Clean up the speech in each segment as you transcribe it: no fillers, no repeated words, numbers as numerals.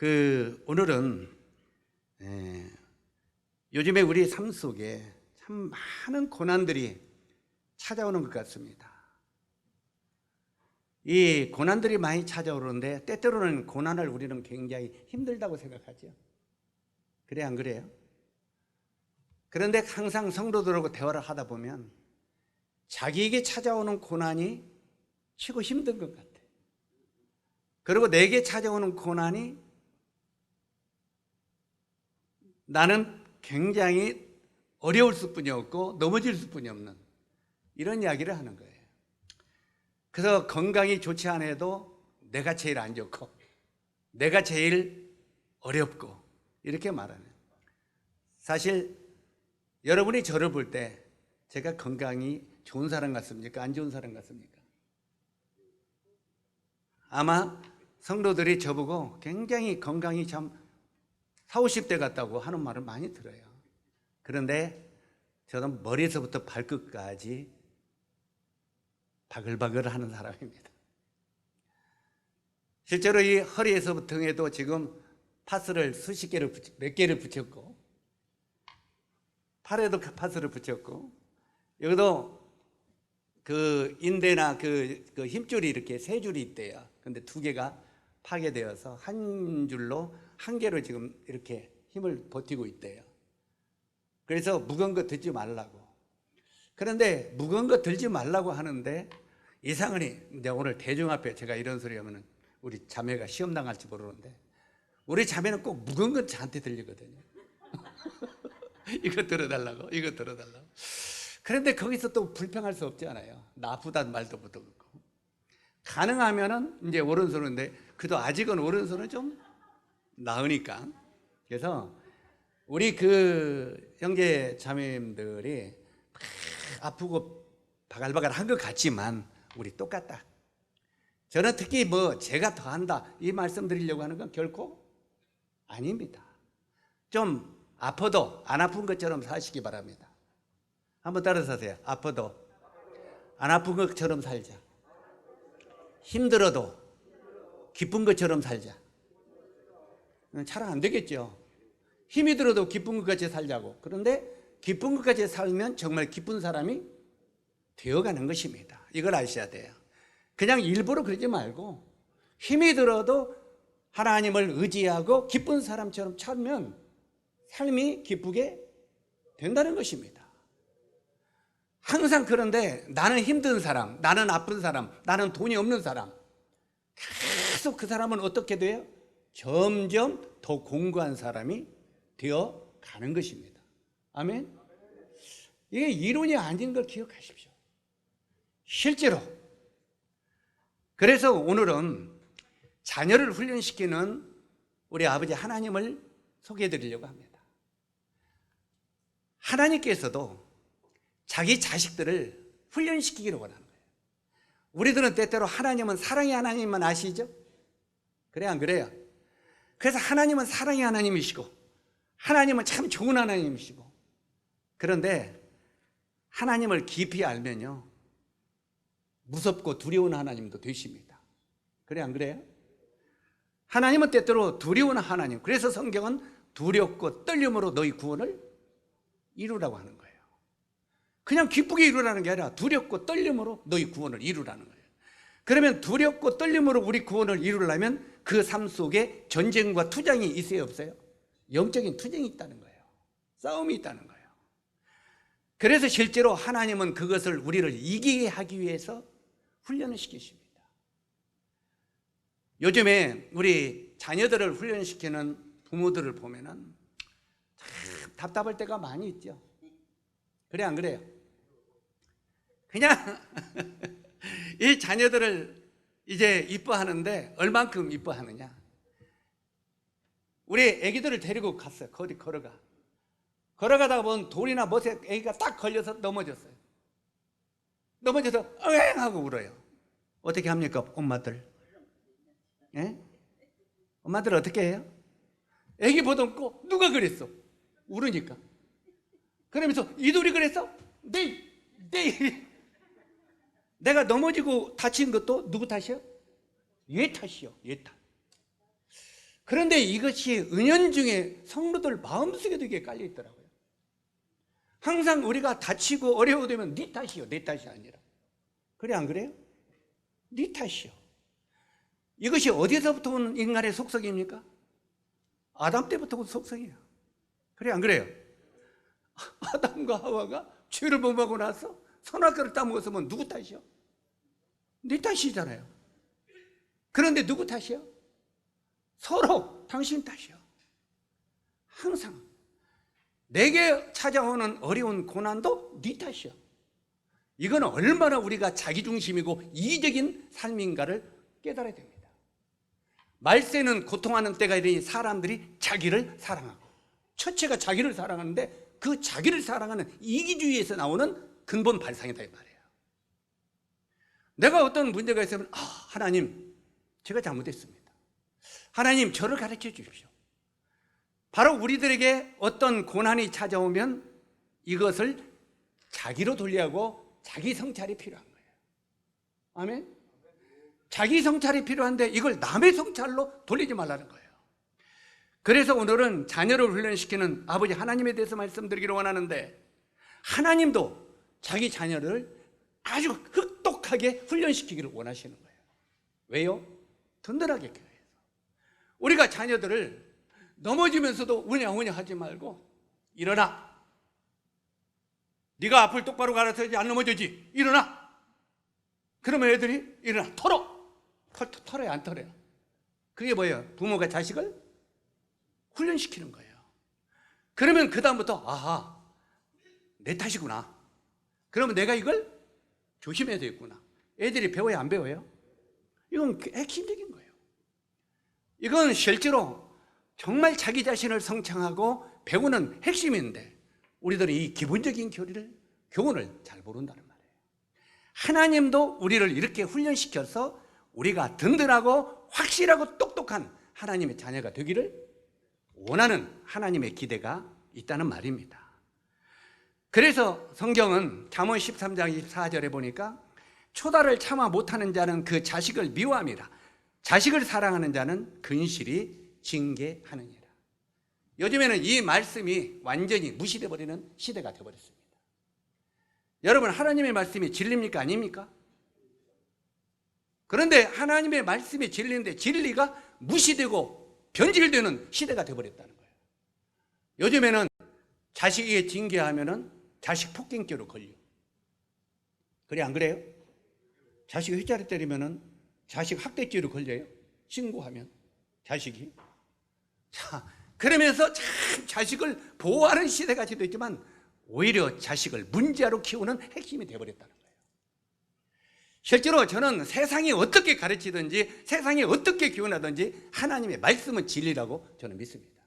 오늘은 요즘에 우리 삶 속에 참 많은 고난들이 찾아오는 것 같습니다. 이 고난들이 많이 찾아오는데 때때로는 고난을 우리는 굉장히 힘들다고 생각하죠. 그래 안 그래요? 그런데 항상 성도들하고 대화를 하다 보면 자기에게 찾아오는 고난이 치고 힘든 것 같아. 그리고 내게 찾아오는 고난이 나는 굉장히 어려울 수뿐이 없고 넘어질 수뿐이 없는 이런 이야기를 하는 거예요. 그래서 건강이 좋지 않아도 내가 제일 안 좋고 내가 제일 어렵고 이렇게 말하는. 사실 여러분이 저를 볼 때 제가 건강이 좋은 사람 같습니까? 안 좋은 사람 같습니까? 아마 성도들이 저보고 굉장히 건강이 참 40, 50대 같다고 하는 말을 많이 들어요. 그런데 저는 머리에서부터 발끝까지 바글바글 하는 사람입니다. 실제로 이 허리에서부터 등에도 지금 파스를 수십 개를 몇 개를 붙였고, 팔에도 파스를 붙였고, 여기도 그 인대나 그 힘줄이 이렇게 세 줄이 있대요. 근데 두 개가 파괴되어서 한 줄로 한 개로 지금 이렇게 힘을 버티고 있대요. 그래서 무거운 거 들지 말라고. 그런데 무거운 거 들지 말라고 하는데 이상하니 이제 오늘 대중 앞에 제가 이런 소리 하면은 우리 자매가 시험 당할지 모르는데 우리 자매는 꼭 무거운 건 저한테 들리거든요. 이거 들어달라고, 이거 들어달라고. 그런데 거기서 또 불평할 수 없잖아요. 나쁘단 말도 못하고. 가능하면은 이제 오른손인데 그래도 아직은 오른손은 좀 나으니까. 그래서 우리 그 형제 자매님들이 아프고 바글바글 한 것 같지만 우리 똑같다. 저는 특히 뭐 제가 더 한다 이 말씀 드리려고 하는 건 결코 아닙니다. 좀 아파도 안 아픈 것처럼 사시기 바랍니다. 한번 따라서 하세요. 아파도 안 아픈 것처럼 살자. 힘들어도 기쁜 것처럼 살자. 잘 안 되겠죠. 힘이 들어도 기쁜 것같이 살자고. 그런데 기쁜 것같이 살면 정말 기쁜 사람이 되어가는 것입니다. 이걸 아셔야 돼요. 그냥 일부러 그러지 말고 힘이 들어도 하나님을 의지하고 기쁜 사람처럼 살면 삶이 기쁘게 된다는 것입니다. 항상 그런데 나는 힘든 사람, 나는 아픈 사람, 나는 돈이 없는 사람, 계속 그 사람은 어떻게 돼요? 점점 더 공고한 사람이 되어 가는 것입니다. 아멘? 이게 이론이 아닌 걸 기억하십시오. 실제로. 그래서 오늘은 자녀를 훈련시키는 우리 아버지 하나님을 소개해 드리려고 합니다. 하나님께서도 자기 자식들을 훈련시키기를 원하는 거예요. 우리들은 때때로 하나님은 사랑의 하나님만 아시죠? 그래 안 그래요? 그래서 하나님은 사랑의 하나님이시고 하나님은 참 좋은 하나님이시고 그런데 하나님을 깊이 알면요 무섭고 두려운 하나님도 되십니다. 그래 안 그래요? 하나님은 때때로 두려운 하나님. 그래서 성경은 두렵고 떨림으로 너희 구원을 이루라고 하는 거예요. 그냥 기쁘게 이루라는 게 아니라 두렵고 떨림으로 너희 구원을 이루라는 거예요. 그러면 두렵고 떨림으로 우리 구원을 이루려면 그 삶 속에 전쟁과 투쟁이 있어요 없어요? 영적인 투쟁이 있다는 거예요. 싸움이 있다는 거예요. 그래서 실제로 하나님은 그것을 우리를 이기게 하기 위해서 훈련을 시키십니다. 요즘에 우리 자녀들을 훈련시키는 부모들을 보면은 참 답답할 때가 많이 있죠. 그래 안 그래요? 그냥 이 자녀들을 이제 이뻐하는데 얼만큼 이뻐하느냐. 우리 애기들을 데리고 갔어요. 거기 걸어가다 보면 돌이나 못에 애기가 딱 걸려서 넘어졌어요. 넘어져서 으엥 하고 울어요. 어떻게 합니까 엄마들? 예? 엄마들 어떻게 해요? 애기 보듬고 누가 그랬어? 울으니까. 그러면서 이 돌이 그랬어? 네. 내가 넘어지고 다친 것도 누구 탓이요? 얘 탓이요. 얘 탓. 그런데 이것이 은연중에 성도들 마음속에도 이게 깔려 있더라고요. 항상 우리가 다치고 어려워되면 네 탓이요, 내 탓이 아니라. 그래 안 그래요? 네 탓이요. 이것이 어디서부터 온 인간의 속성입니까? 아담 때부터 온 속성이에요. 그래 안 그래요? 아담과 하와가 죄를 범하고 나서 선악과를 따먹었으면 누구 탓이요? 네 탓이잖아요. 그런데 누구 탓이요? 서로 당신 탓이요. 항상 내게 찾아오는 어려운 고난도 네 탓이요. 이건 얼마나 우리가 자기중심이고 이기적인 삶인가를 깨달아야 됩니다. 말세는 고통하는 때가 이르니 사람들이 자기를 사랑하고, 첫째가 자기를 사랑하는데 그 자기를 사랑하는 이기주의에서 나오는 근본 발상이다 이 말이에요. 내가 어떤 문제가 있으면 하나님 제가 잘못했습니다. 하나님 저를 가르쳐 주십시오. 바로 우리들에게 어떤 고난이 찾아오면 이것을 자기로 돌리하고 자기 성찰이 필요한 거예요. 아멘? 자기 성찰이 필요한데 이걸 남의 성찰로 돌리지 말라는 거예요. 그래서 오늘은 자녀를 훈련시키는 아버지 하나님에 대해서 말씀드리기를 원하는데, 하나님도 자기 자녀를 아주 흡독하게 훈련시키기를 원하시는 거예요. 왜요? 든든하게 교회에서 우리가 자녀들을 넘어지면서도 우냐우냐 하지 말고, 일어나, 네가 앞을 똑바로 가르쳐야지 안 넘어지지, 일어나. 그러면 애들이 일어나, 털어요 안 털어요? 그게 뭐예요? 부모가 자식을 훈련시키는 거예요. 그러면 그 다음부터 아하 내 탓이구나, 그러면 내가 이걸 조심해야 되겠구나. 애들이 배워야 안 배워요? 이건 핵심적인 거예요. 이건 실제로 정말 자기 자신을 성창하고 배우는 핵심인데, 우리들은 이 기본적인 교훈을 잘 모른다는 말이에요. 하나님도 우리를 이렇게 훈련시켜서 우리가 든든하고 확실하고 똑똑한 하나님의 자녀가 되기를 원하는 하나님의 기대가 있다는 말입니다. 그래서 성경은 잠언 13장 24절에 보니까 초다를 참아 못하는 자는 그 자식을 미워함이라, 자식을 사랑하는 자는 근실이 징계하느니라. 요즘에는 이 말씀이 완전히 무시돼 버리는 시대가 되어버렸습니다. 여러분, 하나님의 말씀이 진리입니까 아닙니까? 그런데 하나님의 말씀이 진리인데 진리가 무시되고 변질되는 시대가 되어버렸다는 거예요. 요즘에는 자식에게 징계하면은 자식 폭행죄로 걸려. 그래 안 그래요? 자식 휘자리 때리면은 자식 학대죄로 걸려요. 신고하면 자식이. 자, 그러면서 참 자식을 보호하는 시대가 되어있지만 오히려 자식을 문제아로 키우는 핵심이 되어버렸다는 거예요. 실제로 저는 세상이 어떻게 가르치든지 세상이 어떻게 교훈하든지 하나님의 말씀은 진리라고 저는 믿습니다.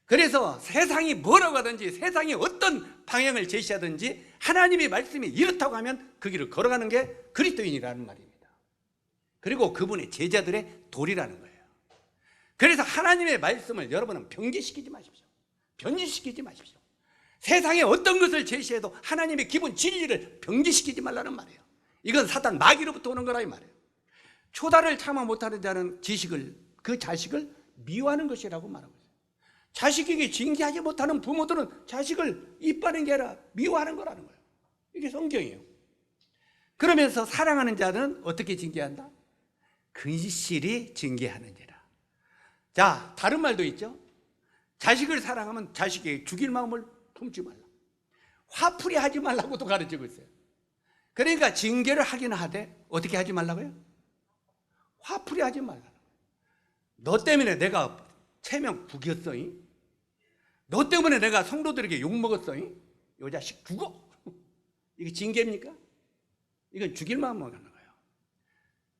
그래서 세상이 뭐라고 하든지 세상이 어떤 방향을 제시하든지 하나님의 말씀이 이렇다고 하면 그 길을 걸어가는 게 그리스도인이라는 말입니다. 그리고 그분의 제자들의 도리라는 거예요. 그래서 하나님의 말씀을 여러분은 변개시키지 마십시오. 변질시키지 마십시오. 세상에 어떤 것을 제시해도 하나님의 기본 진리를 변개시키지 말라는 말이에요. 이건 사탄 마귀로부터 오는 거라 이 말이에요. 초다를 참아 못하는 자는 그 자식을 미워하는 것이라고 말하고 있어요. 자식에게 징계하지 못하는 부모들은 자식을 이뻐하는 게 아니라 미워하는 거라는 거예요. 이게 성경이에요. 그러면서 사랑하는 자는 어떻게 징계한다? 근실이 징계하느니라. 자, 다른 말도 있죠. 자식을 사랑하면 자식에게 죽일 마음을 품지 말라. 화풀이 하지 말라고도 가르치고 있어요. 그러니까 징계를 하긴 하되 어떻게 하지 말라고요? 화풀이 하지 말라. 너 때문에 내가 체면 구겼어. 너 때문에 내가 성도들에게 욕먹었어. 요 자식 죽어. 이게 징계입니까? 이건 죽일 마음으로 하는 거예요.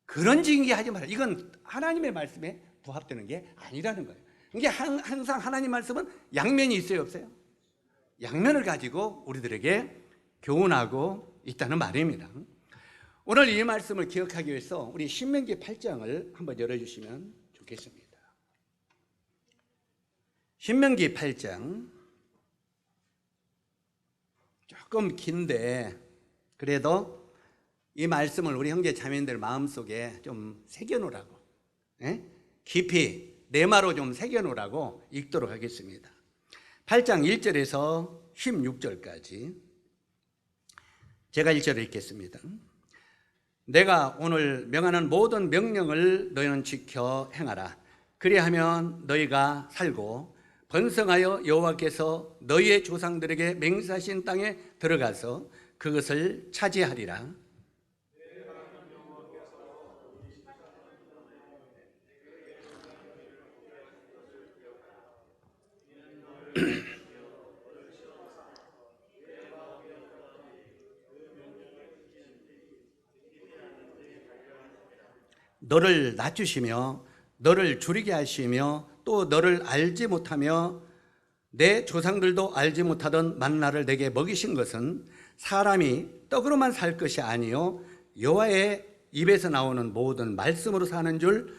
그런 징계하지 말라. 이건 하나님의 말씀에 부합되는 게 아니라는 거예요. 이게 항상 하나님 말씀은 양면이 있어요, 없어요? 양면을 가지고 우리들에게 교훈하고 있다는 말입니다. 오늘 이 말씀을 기억하기 위해서 우리 신명기 8장을 한번 열어주시면 좋겠습니다. 신명기 8장, 조금 긴데 그래도 이 말씀을 우리 형제 자매님들 마음속에 좀 새겨놓으라고, 깊이 네마로 좀 새겨놓으라고 읽도록 하겠습니다. 8장 1절에서 16절까지 제가 1절을 읽겠습니다. 내가 오늘 명하는 모든 명령을 너희는 지켜 행하라. 그리하면 너희가 살고 번성하여 여호와께서 너희의 조상들에게 맹세하신 땅에 들어가서 그것을 차지하리라. 너를 낮추시며 너를 줄이게 하시며 또 너를 알지 못하며 내 조상들도 알지 못하던 만나를 내게 먹이신 것은 사람이 떡으로만 살 것이 아니요 여호와의 입에서 나오는 모든 말씀으로 사는 줄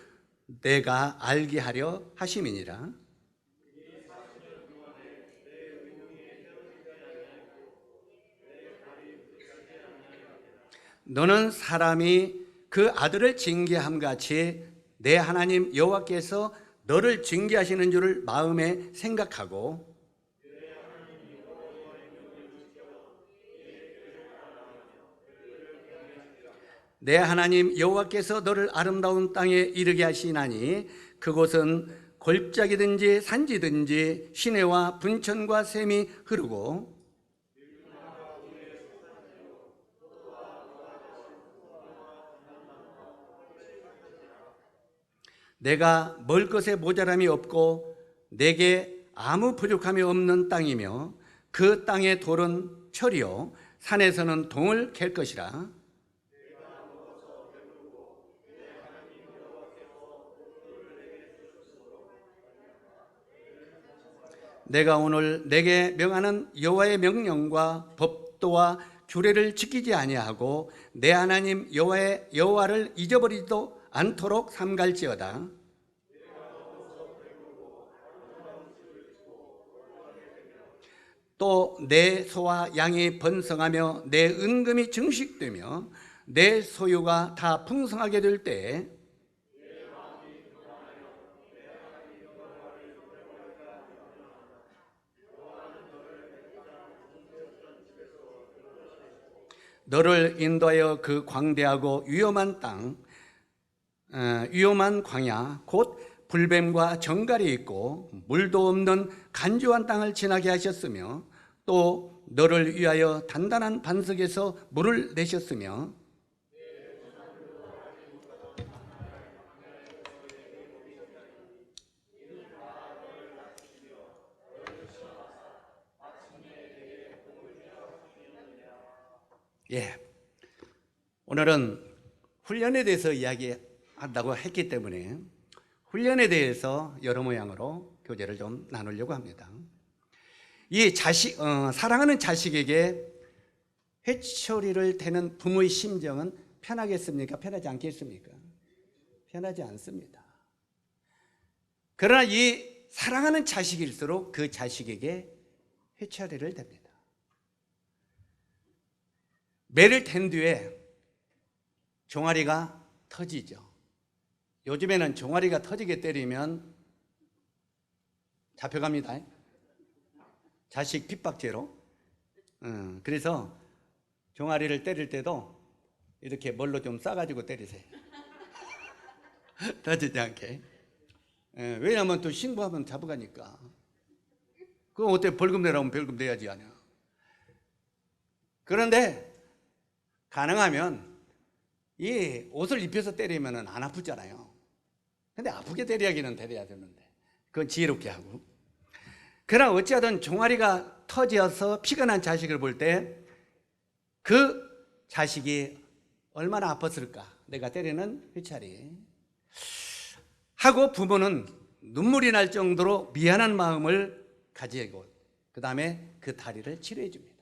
내가 알게 하려 하심이니라. 너는 사람이 그 아들을 징계함 같이 내 하나님 여호와께서 너를 징계하시는 줄을 마음에 생각하고 내 하나님 여호와께서 너를 아름다운 땅에 이르게 하시나니 그곳은 골짜기든지 산지든지 시내와 분천과 샘이 흐르고 내가 먹을 것에 모자람이 없고 내게 아무 부족함이 없는 땅이며 그 땅의 돌은 철이요 산에서는 동을 캘 것이라. 내가 오늘 내게 명하는 여호와의 명령과 법도와 규례를 지키지 아니하고 내 하나님 여호와를 잊어버리지도 않도록 삼갈지어다. 또 내 소와 양이 번성하며 내 은금이 증식되며 내 소유가 다 풍성하게 될 때에 너를 인도하여 그 광대하고 위험한 땅, 위험한 광야, 곧 불뱀과 정갈이 있고 물도 없는 간조한 땅을 지나게 하셨으며 또 너를 위하여 단단한 반석에서 물을 내셨으며 오늘은 훈련에 대해서 이야기한다고 했기 때문에 훈련에 대해서 여러 모양으로 교제를 좀 나누려고 합니다. 이 사랑하는 자식에게 회초리를 대는 부모의 심정은 편하겠습니까? 편하지 않겠습니까? 편하지 않습니다. 그러나 이 사랑하는 자식일수록 그 자식에게 회초리를 댑니다. 매를 댄 뒤에 종아리가 터지죠. 요즘에는 종아리가 터지게 때리면 잡혀갑니다. 자식 핍박죄로. 그래서 종아리를 때릴 때도 이렇게 뭘로 좀 싸가지고 때리세요. 터지지 않게. 왜냐하면 또 신고하면 잡아가니까. 그럼 어때? 벌금 내라면 벌금 내야지 아니야. 그런데 가능하면 이 옷을 입혀서 때리면 안 아프잖아요. 근데 아프게 때려야기는 때려야 되는데 그건 지혜롭게 하고. 그러나 어찌하든 종아리가 터져서 피가 난 자식을 볼 때 그 자식이 얼마나 아팠을까. 내가 때리는 회차리 하고 부모는 눈물이 날 정도로 미안한 마음을 가지고 그 다음에 그 다리를 치료해 줍니다.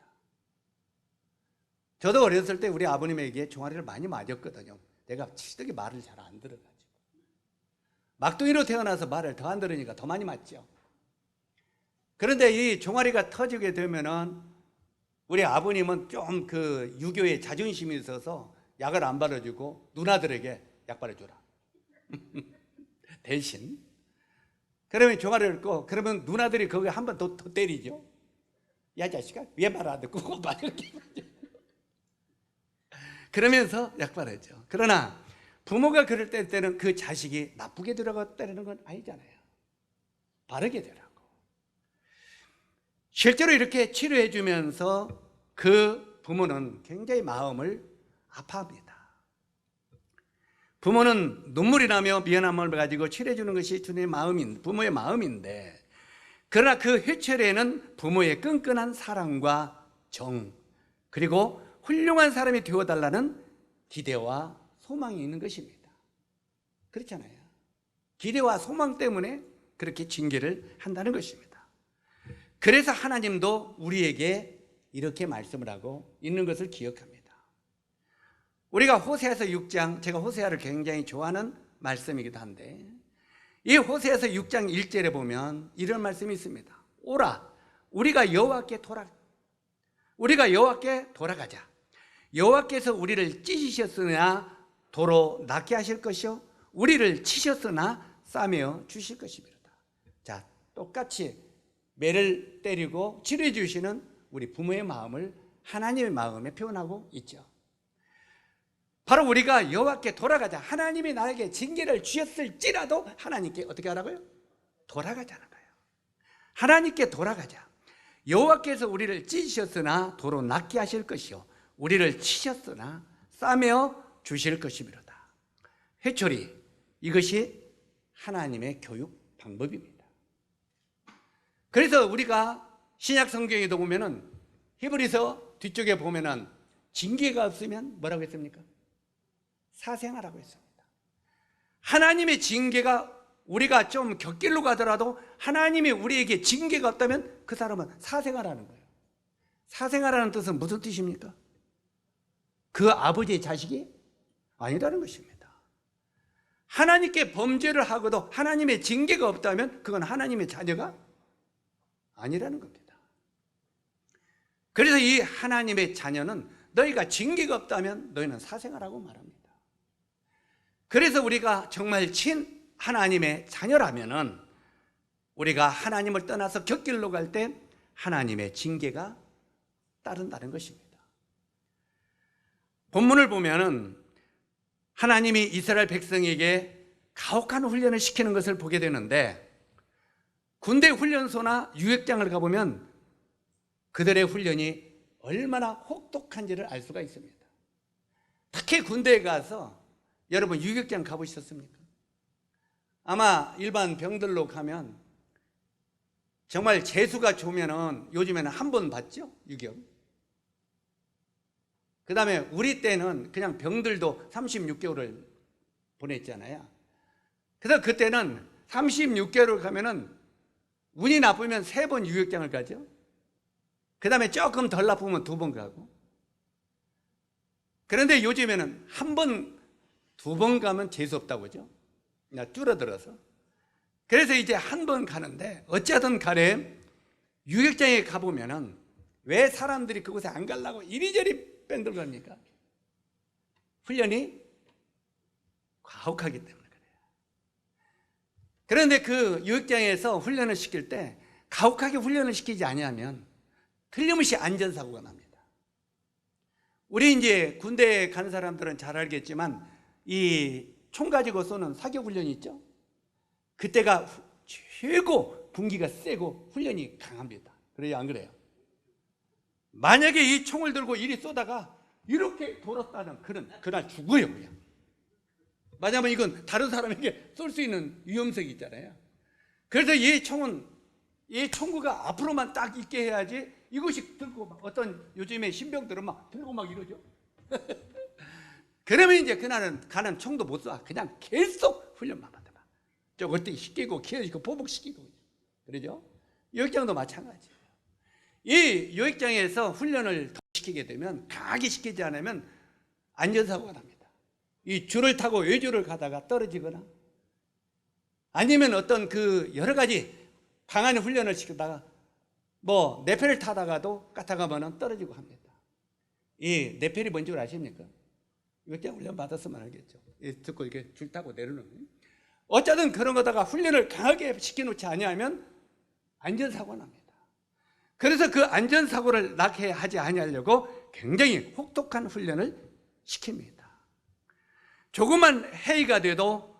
저도 어렸을 때 우리 아버님에게 종아리를 많이 맞았거든요. 내가 치덕이 말을 잘 안 들어가지고. 막둥이로 태어나서 말을 더 안 들으니까 더 많이 맞죠. 그런데 이 종아리가 터지게 되면은 우리 아버님은 좀 그 유교에 자존심이 있어서 약을 안 바르주고 누나들에게 약 바르주라. 대신 그러면 종아리를 꺾고, 그러면 누나들이 거기에 한 번 더 때리죠. 야 자식아, 왜 말 안 듣고 그거 봐, 이렇게. 그러면서 약발하죠. 그러나 부모가 그럴 때는 그 자식이 나쁘게 들어갔다는 건 아니잖아요. 바르게 되라고. 실제로 이렇게 치료해 주면서 그 부모는 굉장히 마음을 아파합니다. 부모는 눈물이 나며 미안함을 가지고 치료해 주는 것이 부모의 마음인데, 그러나 그 회초리에는 부모의 끈끈한 사랑과 정, 그리고 훌륭한 사람이 되어달라는 기대와 소망이 있는 것입니다. 그렇잖아요. 기대와 소망 때문에 그렇게 징계를 한다는 것입니다. 그래서 하나님도 우리에게 이렇게 말씀을 하고 있는 것을 기억합니다. 우리가 호세아서 6장, 제가 호세아를 굉장히 좋아하는 말씀이기도 한데, 이 호세아서 6장 1절에 보면 이런 말씀이 있습니다. 오라, 우리가 여호와께 돌아가자. 여호와께서 우리를 찢으셨으나 도로 낫게 하실 것이요, 우리를 치셨으나 싸매어 주실 것입니다. 자, 똑같이 매를 때리고 치료해 주시는 우리 부모의 마음을 하나님의 마음에 표현하고 있죠. 바로 우리가 여호와께 돌아가자. 하나님이 나에게 징계를 주셨을지라도 하나님께 어떻게 하라고요? 돌아가자는 거예요. 하나님께 돌아가자. 여호와께서 우리를 찢으셨으나 도로 낫게 하실 것이요, 우리를 치셨으나 싸매어 주실 것이미로다. 회초리, 이것이 하나님의 교육 방법입니다. 그래서 우리가 신약 성경에도 보면은 히브리서 뒤쪽에 보면은 징계가 없으면 뭐라고 했습니까? 사생아라고 했습니다. 하나님의 징계가 우리가 좀 곁길로 가더라도 하나님이 우리에게 징계가 없다면 그 사람은 사생아라는 거예요. 사생아라는 뜻은 무슨 뜻입니까? 그 아버지의 자식이 아니라는 것입니다. 하나님께 범죄를 하고도 하나님의 징계가 없다면 그건 하나님의 자녀가 아니라는 겁니다. 그래서 이 하나님의 자녀는 너희가 징계가 없다면 너희는 사생아라고 말합니다. 그래서 우리가 정말 친 하나님의 자녀라면은 우리가 하나님을 떠나서 곁길로 갈 때 하나님의 징계가 따른다는 것입니다. 본문을 보면은 하나님이 이스라엘 백성에게 가혹한 훈련을 시키는 것을 보게 되는데, 군대 훈련소나 유역장을 가보면 그들의 훈련이 얼마나 혹독한지를 알 수가 있습니다. 특히 군대에 가서 여러분 유격장 가보셨습니까? 아마 일반 병들로 가면 정말 재수가 좋으면은 요즘에는 한 번 받죠, 유격. 그 다음에 우리 때는 그냥 병들도 36개월을 보냈잖아요. 그래서 그때는 36개월을 가면은 운이 나쁘면 3번 유격장을 가죠. 그 다음에 조금 덜 나쁘면 2번 가고. 그런데 요즘에는 한 번, 2번 가면 재수 없다고 하죠. 그냥 줄어들어서. 그래서 이제 한 번 가는데, 어찌하든 간에 유격장에 가보면은 왜 사람들이 그곳에 안 가려고 이리저리 뺑들 갑니까? 훈련이 가혹하기 때문에 그래요. 그런데 그 유격장에서 훈련을 시킬 때 가혹하게 훈련을 시키지 아니하면 틀림없이 안전사고가 납니다. 우리 이제 군대에 간 사람들은 잘 알겠지만 이 총 가지고 쏘는 사격 훈련이 있죠. 그때가 최고 분기가 세고 훈련이 강합니다. 그래요, 안 그래요? 만약에 이 총을 들고 이리 쏘다가 이렇게 돌았다는 그날 죽어요, 그냥. 왜냐하면 이건 다른 사람에게 쏠 수 있는 위험성이 있잖아요. 그래서 이 총은, 이 총구가 앞으로만 딱 있게 해야지, 이것이 들고 막 어떤 요즘에 신병들은 막 들고 막 이러죠. 그러면 이제 그날은 가는 총도 못 쏴. 그냥 계속 훈련만 받아. 저 그때 시키고 키워주고 보복시키고 그러죠. 요역장도 마찬가지예요. 이 요역장에서 훈련을 더 시키게 되면, 강하게 시키지 않으면 안전사고가 납니다. 이 줄을 타고 외줄을 가다가 떨어지거나, 아니면 어떤 그 여러 가지 강한 훈련을 시키다가 뭐 네페를 타다가도 까타가면 떨어지고 합니다. 이 네펠이 뭔지 아십니까? 요역장 훈련 받았으면 알겠죠. 듣고 이렇게 줄 타고 내려오는. 어쩌든 그런 거다가 훈련을 강하게 시켜놓지 아니하면 안전사고 납니다. 그래서 그 안전사고를 나게 하지 아니하려고 굉장히 혹독한 훈련을 시킵니다. 조그만 해이가 돼도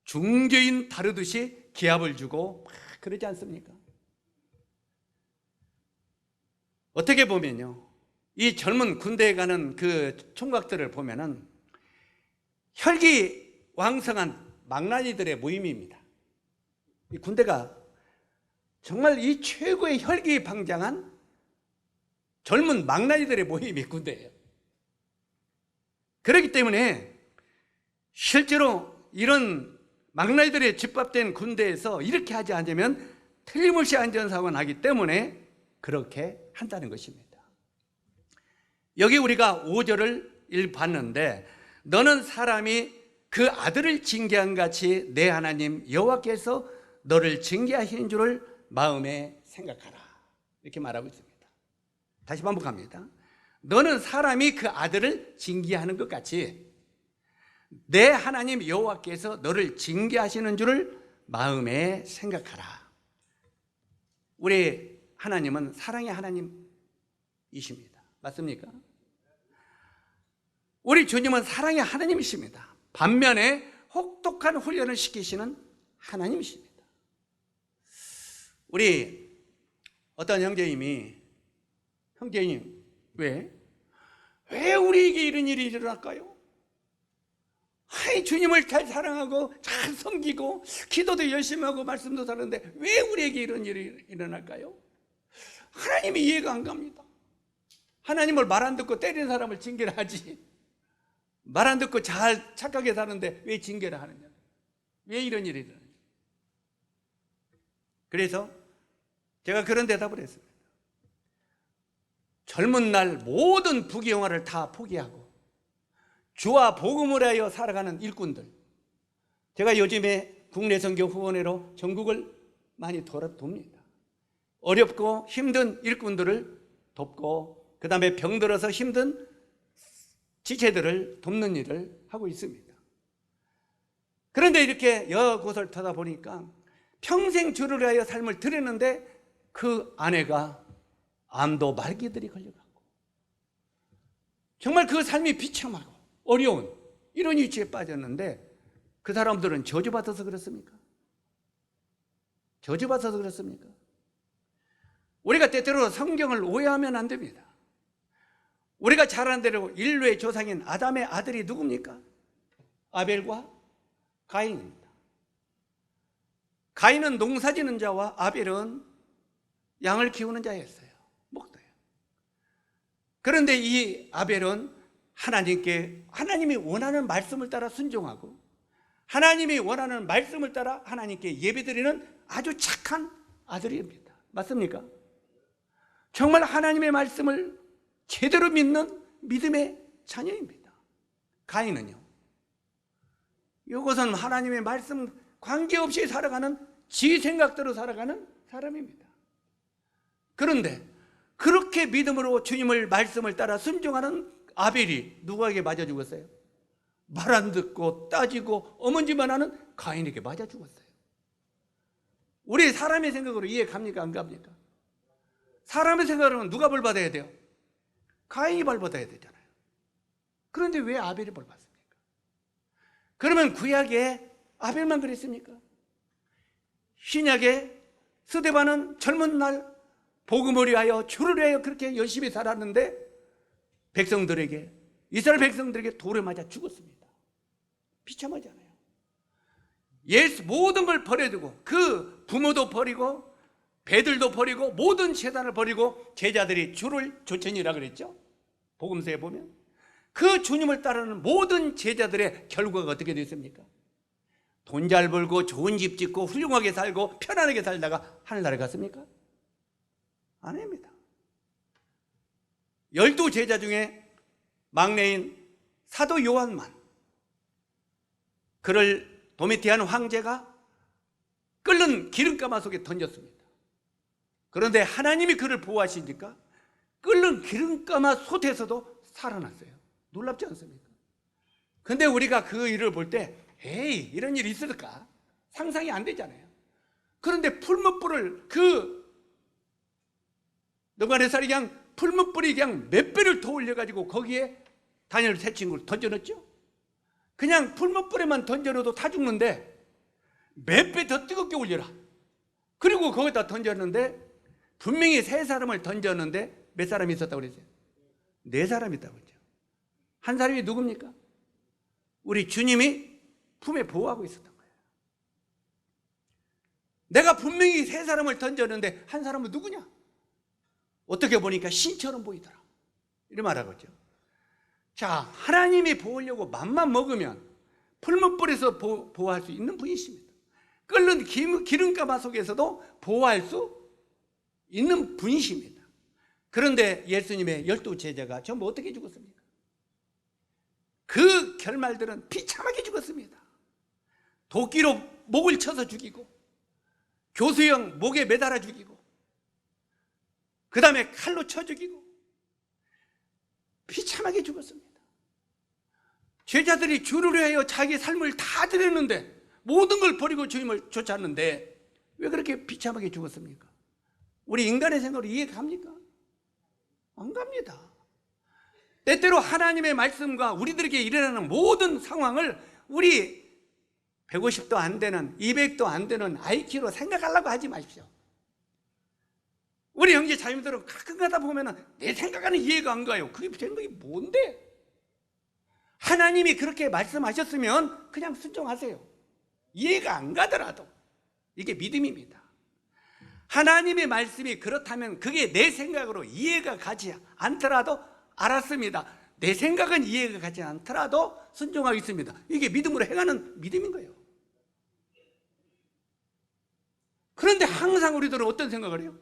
중저인 다루듯이 기합을 주고 막 그러지 않습니까? 어떻게 보면요, 이 젊은 군대에 가는 그 총각들을 보면은 혈기왕성한 망나니들의 모임입니다. 이 군대가 정말 이 최고의 혈기방장한 젊은 망나니들의 모임이 군대예요. 그렇기 때문에 실제로 이런 망나니들의 집합된 군대에서 이렇게 하지 않으면 틀림없이 안전사고가 나기 때문에 그렇게 한다는 것입니다. 여기 우리가 5절을 봤는데, 너는 사람이 그 아들을 징계한 같이 내 하나님 여호와께서 너를 징계하신 줄을 마음에 생각하라, 이렇게 말하고 있습니다. 다시 반복합니다. 너는 사람이 그 아들을 징계하는 것 같이 내 하나님 여호와께서 너를 징계하시는 줄을 마음에 생각하라. 우리 하나님은 사랑의 하나님이십니다. 맞습니까? 우리 주님은 사랑의 하나님이십니다. 반면에 혹독한 훈련을 시키시는 하나님이십니다. 우리 어떤 형제님이, 형제님 왜 우리에게 이런 일이 일어날까요? 아이, 주님을 잘 사랑하고 잘 섬기고 기도도 열심히 하고 말씀도 하는데 왜 우리에게 이런 일이 일어날까요? 하나님이 이해가 안 갑니다. 하나님을 말 안 듣고 때리는 사람을 징계를 하지, 말 안 듣고 잘 착하게 사는데 왜 징계를 하느냐, 왜 이런 일이 일어나냐. 그래서 제가 그런 대답을 했습니다. 젊은 날 모든 부귀영화를 다 포기하고 주와 복음을 하여 살아가는 일꾼들, 제가 요즘에 국내 선교 후원회로 전국을 많이 돕니다. 어렵고 힘든 일꾼들을 돕고, 그 다음에 병들어서 힘든 지체들을 돕는 일을 하고 있습니다. 그런데 이렇게 여러 곳을 찾아보니까 평생 주를 위하여 삶을 드렸는데 그 아내가 암도 말기들이 걸려가고 정말 그 삶이 비참하고 어려운 이런 위치에 빠졌는데, 그 사람들은 저주받아서 그렇습니까? 저주받아서 그렇습니까? 우리가 때때로 성경을 오해하면 안 됩니다. 우리가 잘 아는 대로 인류의 조상인 아담의 아들이 누굽니까? 아벨과 가인입니다. 가인은 농사지는 자와 아벨은 양을 키우는 자였어요. 목도예요. 그런데 이 아벨은 하나님이 원하는 말씀을 따라 순종하고 하나님이 원하는 말씀을 따라 하나님께 예배드리는 아주 착한 아들입니다. 맞습니까? 정말 하나님의 말씀을 제대로 믿는 믿음의 자녀입니다. 가인은요, 이것은 하나님의 말씀 관계없이 살아가는 지 생각대로 살아가는 사람입니다. 그런데 그렇게 믿음으로 주님을 말씀을 따라 순종하는 아벨이 누구에게 맞아 죽었어요? 말 안 듣고 따지고 어문지만 하는 가인에게 맞아 죽었어요. 우리 사람의 생각으로 이해 갑니까? 안 갑니까? 사람의 생각으로는 누가 벌 받아야 돼요? 가인이 벌 받아야 되잖아요. 그런데 왜 아벨이 벌 받습니까? 그러면 구약에 아벨만 그랬습니까? 신약에 스데반은 젊은 날 복음을 위하여 주를 위하여 그렇게 열심히 살았는데 백성들에게, 이스라엘 백성들에게 돌에 맞아 죽었습니다. 비참하잖아요. 예수 모든 걸 버려두고, 그 부모도 버리고 배들도 버리고 모든 재산을 버리고 제자들이 주를 쫓으니라 그랬죠. 복음서에 보면 그 주님을 따르는 모든 제자들의 결과가 어떻게 됐습니까? 돈 잘 벌고 좋은 집 짓고 훌륭하게 살고 편안하게 살다가 하늘나라에 갔습니까? 아닙니다. 12 제자 중에 막내인 사도 요한만, 그를 도미티안 황제가 끓는 기름가마 속에 던졌습니다. 그런데 하나님이 그를 보호하시니까 끓는 기름가마 솥에서도 살아났어요. 놀랍지 않습니까? 근데 우리가 그 일을 볼 때 에이, 이런 일이 있을까? 상상이 안 되잖아요. 그런데 풀무불을 너가네살이 그냥 풀무불이 그냥 몇 배를 더 올려가지고 거기에 다니엘 세 친구를 던져넣었죠. 그냥 풀무불에만 던져넣어도 다 죽는데 몇 배 더 뜨겁게 올려라. 그리고 거기다 던졌는데 분명히 세 사람을 던졌는데 몇 사람이 있었다고 그랬어요? 네 사람이 있다고 그랬죠. 한 사람이 누굽니까? 우리 주님이 품에 보호하고 있었던 거예요. 내가 분명히 세 사람을 던졌는데 한 사람은 누구냐? 어떻게 보니까 신처럼 보이더라. 이런 말하고 있죠. 자, 하나님이 보호하려고 맘만 먹으면 풀무불에서 보호할 수 있는 분이십니다. 끓는 기름가마 속에서도 보호할 수 있는 분이십니다. 그런데 예수님의 12 제자가 전부 어떻게 죽었습니까? 그 결말들은 비참하게 죽었습니다. 도끼로 목을 쳐서 죽이고, 교수형 목에 매달아 죽이고, 그 다음에 칼로 쳐 죽이고, 비참하게 죽었습니다. 제자들이 주를 위하여 자기 삶을 다 드렸는데, 모든 걸 버리고 주님을 쫓았는데 왜 그렇게 비참하게 죽었습니까? 우리 인간의 생각으로 이해가 갑니까? 안 갑니다. 때때로 하나님의 말씀과 우리들에게 일어나는 모든 상황을 우리 150도 안 되는, 200도 안 되는 IQ로 생각하려고 하지 마십시오. 우리 형제 자매들은 가끔 가다 보면 내 생각하는 이해가 안 가요. 그게 생각이 뭔데? 하나님이 그렇게 말씀하셨으면 그냥 순종하세요. 이해가 안 가더라도. 이게 믿음입니다. 하나님의 말씀이 그렇다면 그게 내 생각으로 이해가 가지 않더라도 알았습니다. 내 생각은 이해가 가지 않더라도 순종하겠습니다. 이게 믿음으로 행하는 믿음인 거예요. 그런데 항상 우리들은 어떤 생각을 해요?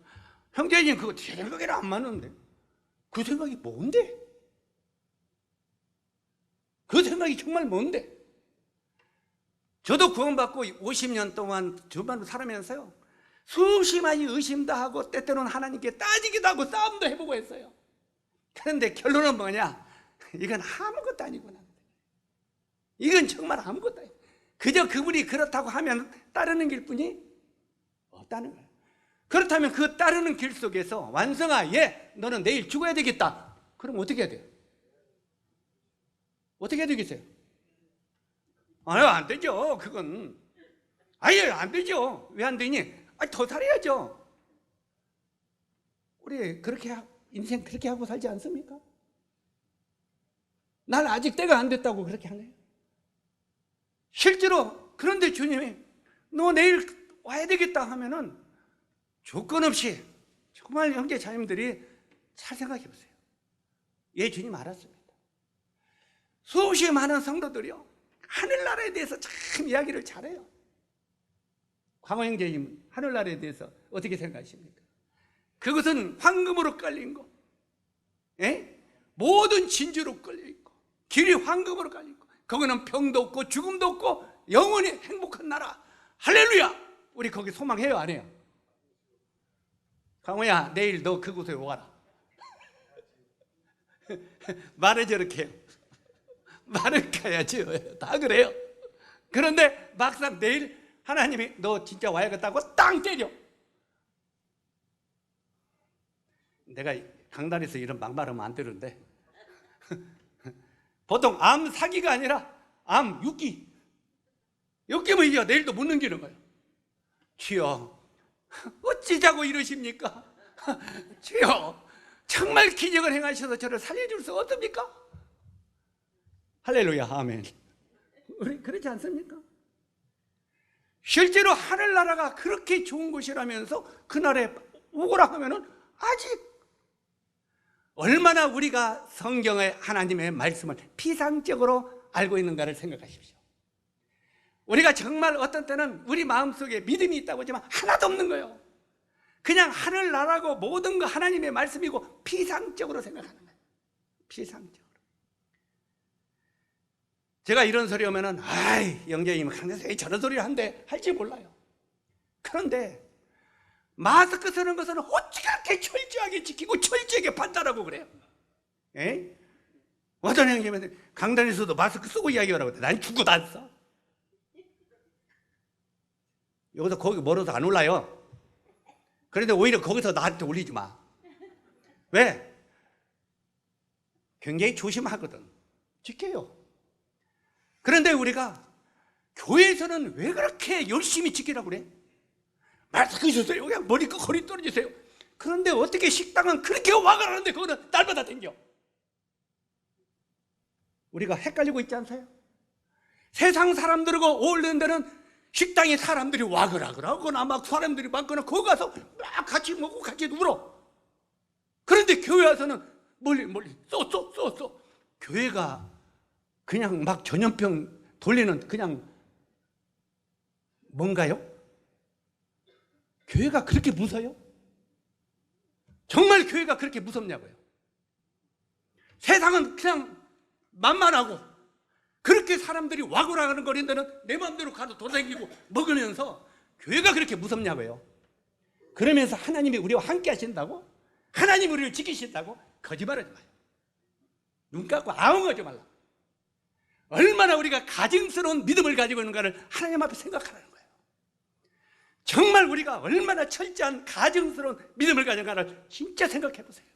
형제님 그거 제 생각이랑 안 맞는데 그 생각이 뭔데? 그 생각이 정말 뭔데? 저도 구원받고 50년 동안 주변으로 살아면서요 수없이 많이 의심도 하고 때때로는 하나님께 따지기도 하고 싸움도 해보고 했어요. 그런데 결론은 뭐냐? 이건 아무것도 아니구나. 이건 정말 아무것도 아니고 그저 그분이 그렇다고 하면 따르는 길뿐이 없다는 거예요. 그렇다면 그 따르는 길 속에서 완성아, 예, 너는 내일 죽어야 되겠다. 그럼 어떻게 해야 돼요? 어떻게 해야 되겠어요? 아유, 안 되죠. 그건 아예 안 되죠. 왜 안 되니? 더 살아야죠. 우리 그렇게 인생 그렇게 하고 살지 않습니까? 난 아직 때가 안 됐다고 그렇게 하네요. 실제로 그런데 주님이 너 내일 와야 되겠다 하면은 조건 없이 정말 형제 자님들이 잘 생각해 보세요. 예, 주님 알았습니다. 수없이 많은 성도들이요 하늘나라에 대해서 참 이야기를 잘해요. 광호 형제님 하늘나라에 대해서 어떻게 생각하십니까? 그것은 황금으로 깔린 거, 예? 모든 진주로 깔려있고 길이 황금으로 깔려있고 거기는 병도 없고 죽음도 없고 영원히 행복한 나라. 할렐루야. 우리 거기 소망해요 안 해요? 강호야 내일 너 그곳에 와라. 말을 저렇게 해요. 말을 가야지. 다 그래요. 그런데 막상 내일 하나님이 너 진짜 와야겠다고 땅 때려. 내가 강단에서 이런 막말하면 안 되는데 보통 암 사기가 아니라 암 육기. 육기면 이제 내일도 못 넘기는 거예요. 주여 어찌 자고 이러십니까? 주여 정말 기적을 행하셔서 저를 살려줄 수 없습니까? 할렐루야 아멘. 우리 그렇지 않습니까? 실제로 하늘나라가 그렇게 좋은 곳이라면서 그날에 오거라 하면은 아직 얼마나 우리가 성경의 하나님의 말씀을 피상적으로 알고 있는가를 생각하십시오. 우리가 정말 어떤 때는 우리 마음속에 믿음이 있다고 하지만 하나도 없는 거예요. 그냥 하늘나라고 모든 거 하나님의 말씀이고 피상적으로 생각하는 거예요. 피상적으로. 제가 이런 소리 오면은 아이 영재님 강대사에 저런 소리를 한대 할지 몰라요. 그런데 마스크 쓰는 것은 어찌 그렇게 철저하게 지키고 철저하게 판단하고 그래요? 에? 어떤 형님은 강단에서도 마스크 쓰고 이야기하라고 해. 난 죽어도 안 써. 여기서 거기 멀어서 안 올라요. 그런데 오히려 거기서 나한테 올리지 마. 왜? 굉장히 조심하거든. 지켜요. 그런데 우리가 교회에서는 왜 그렇게 열심히 지키라고 그래? 마스크 쓰세요. 그냥 머리 끝 허리 떨어지세요. 그런데 어떻게 식당은 그렇게 와가라는데 그거는 날마다 댕겨? 우리가 헷갈리고 있지 않아요? 세상 사람들하고 어울리는 데는 식당에 사람들이 와그라그라거나 막 사람들이 많거나 거기 가서 막 같이 먹고 같이 울어. 그런데 교회 와서는 멀리 쏘 교회가 그냥 막 전염병 돌리는 그냥 뭔가요? 교회가 그렇게 무서워요? 정말 교회가 그렇게 무섭냐고요? 세상은 그냥 만만하고 그렇게 사람들이 와구라는 거리는 데는 내 마음대로 가서 돌아다니고 먹으면서 교회가 그렇게 무섭냐고요? 그러면서 하나님이 우리와 함께 하신다고? 하나님이 우리를 지키신다고? 거짓말하지 마요. 눈 감고 아웅하지 말라. 얼마나 우리가 가증스러운 믿음을 가지고 있는가를 하나님 앞에 생각하라는 거예요. 정말 우리가 얼마나 철저한 가증스러운 믿음을 가진가를 진짜 생각해 보세요.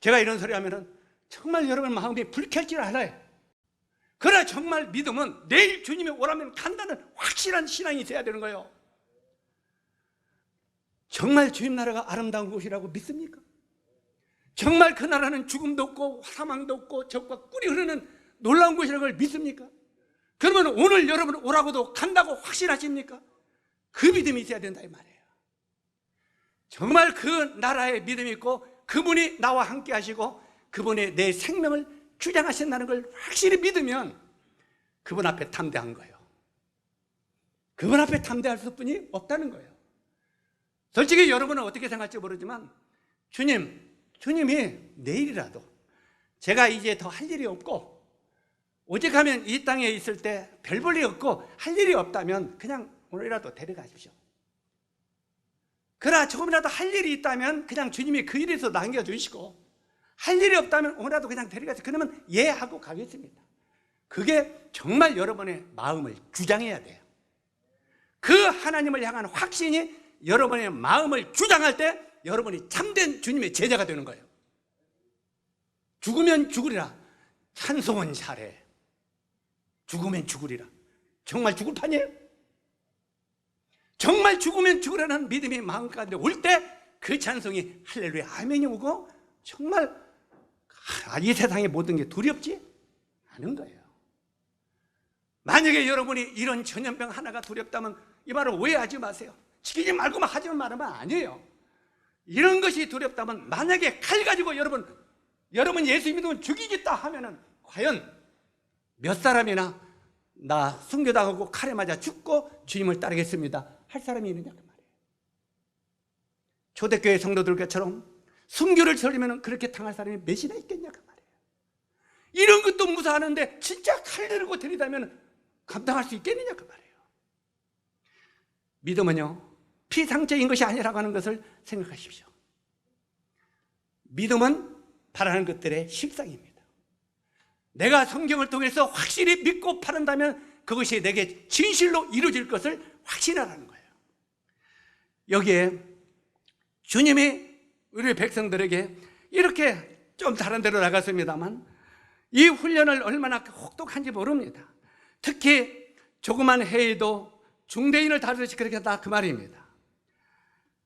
제가 이런 소리 하면은 정말 여러분 마음이 불쾌할 줄 알아요. 그러나 정말 믿음은 내일 주님이 오라면 간다는 확실한 신앙이 있어야 되는 거예요. 정말 주님 나라가 아름다운 곳이라고 믿습니까? 정말 그 나라는 죽음도 없고 사망도 없고 적과 꿀이 흐르는 놀라운 곳이라는 걸 믿습니까? 그러면 오늘 여러분 오라고도 간다고 확신하십니까? 그 믿음이 있어야 된다 이 말이에요. 정말 그 나라에 믿음이 있고 그분이 나와 함께 하시고 그분이 내 생명을 주장하신다는 걸 확실히 믿으면 그분 앞에 담대한 거예요. 그분 앞에 담대할 수뿐이 없다는 거예요. 솔직히 여러분은 어떻게 생각할지 모르지만 주님이 내일이라도 제가 이제 더 할 일이 없고 오직 하면 이 땅에 있을 때 별 볼 일이 없고 할 일이 없다면 그냥 오늘이라도 데려가십시오. 그러나 조금이라도 할 일이 있다면 그냥 주님이 그 일에서 남겨주시고 할 일이 없다면 오늘이라도 그냥 데려가세요. 그러면 예 하고 가겠습니다. 그게 정말 여러분의 마음을 주장해야 돼요. 그 하나님을 향한 확신이 여러분의 마음을 주장할 때 여러분이 참된 주님의 제자가 되는 거예요. 죽으면 죽으리라. 찬송은 잘해. 죽으면 죽으리라. 정말 죽을 판이에요? 정말 죽으면 죽으라는 믿음이 마음 가운데 올 때 그 찬송이 할렐루야 아멘이 오고 정말 이 세상의 모든 게 두렵지 않은 거예요. 만약에 여러분이 이런 전염병 하나가 두렵다면 이 말을 오해하지 마세요. 지키지 말고만 하지 말하면 아니에요. 이런 것이 두렵다면 만약에 칼 가지고 여러분 예수 믿으면 죽이겠다 하면은 과연 몇 사람이나 나 순교당하고 칼에 맞아 죽고 주님을 따르겠습니다 할 사람이 있느냐 그 말이에요. 초대교회 성도들처럼 순교를 설리면 그렇게 당할 사람이 몇이나 있겠냐 그 말이에요. 이런 것도 무사하는데 진짜 칼 들고 들이다면 감당할 수 있겠느냐 그 말이에요. 믿음은요 피상적인 것이 아니라고 하는 것을 생각하십시오. 믿음은 바라는 것들의 실상입니다. 내가 성경을 통해서 확실히 믿고 바른다면 그것이 내게 진실로 이루어질 것을 확신하라는 거예요. 여기에 주님이 우리 백성들에게 이렇게 좀 다른 데로 나갔습니다만 이 훈련을 얼마나 혹독한지 모릅니다. 특히 조그만 해에도 중대인을 다루듯이 그렇게 했다 그 말입니다.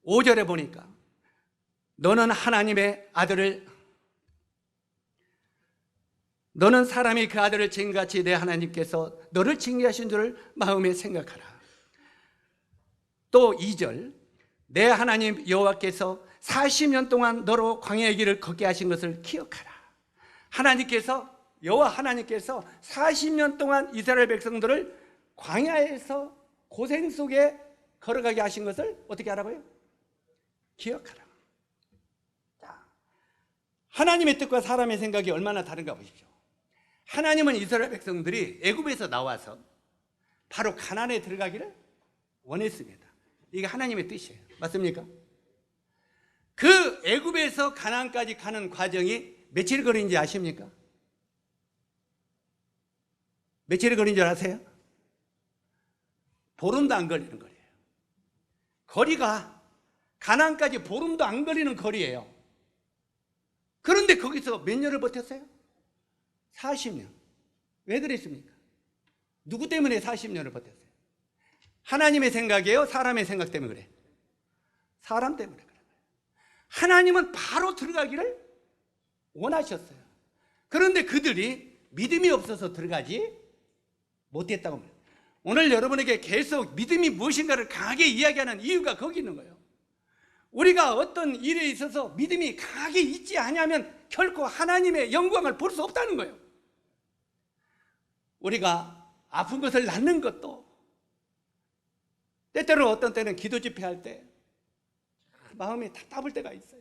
5절에 보니까 너는 사람이 그 아들을 징계같이 내 하나님께서 너를 징계하신 줄을 마음에 생각하라. 또 2절 내 하나님 여호와께서 40년 동안 너로 광야의 길을 걷게 하신 것을 기억하라. 여호와 하나님께서 40년 동안 이스라엘 백성들을 광야에서 고생 속에 걸어가게 하신 것을 어떻게 하라고요? 기억하라. 자, 하나님의 뜻과 사람의 생각이 얼마나 다른가 보십시오. 하나님은 이스라엘 백성들이 애굽에서 나와서 바로 가나안에 들어가기를 원했습니다. 이게 하나님의 뜻이에요. 맞습니까? 그 애굽에서 가나안까지 가는 과정이 며칠 걸린지 아십니까? 며칠 걸린 줄 아세요? 보름도 안 걸리는 거리예요. 거리가 가나안까지 보름도 안 걸리는 거리예요. 그런데 거기서 몇 년을 버텼어요? 40년. 왜 그랬습니까? 누구 때문에 40년을 버텼어요? 하나님의 생각이에요? 사람의 생각 때문에 그래? 사람 때문에 그래요. 하나님은 바로 들어가기를 원하셨어요. 그런데 그들이 믿음이 없어서 들어가지 못했다고 합니다. 오늘 여러분에게 계속 믿음이 무엇인가를 강하게 이야기하는 이유가 거기 있는 거예요. 우리가 어떤 일에 있어서 믿음이 강하게 있지 않으면 결코 하나님의 영광을 볼 수 없다는 거예요. 우리가 아픈 것을 낫는 것도 때때로 어떤 때는 기도 집회할 때 마음이 답답할 때가 있어요.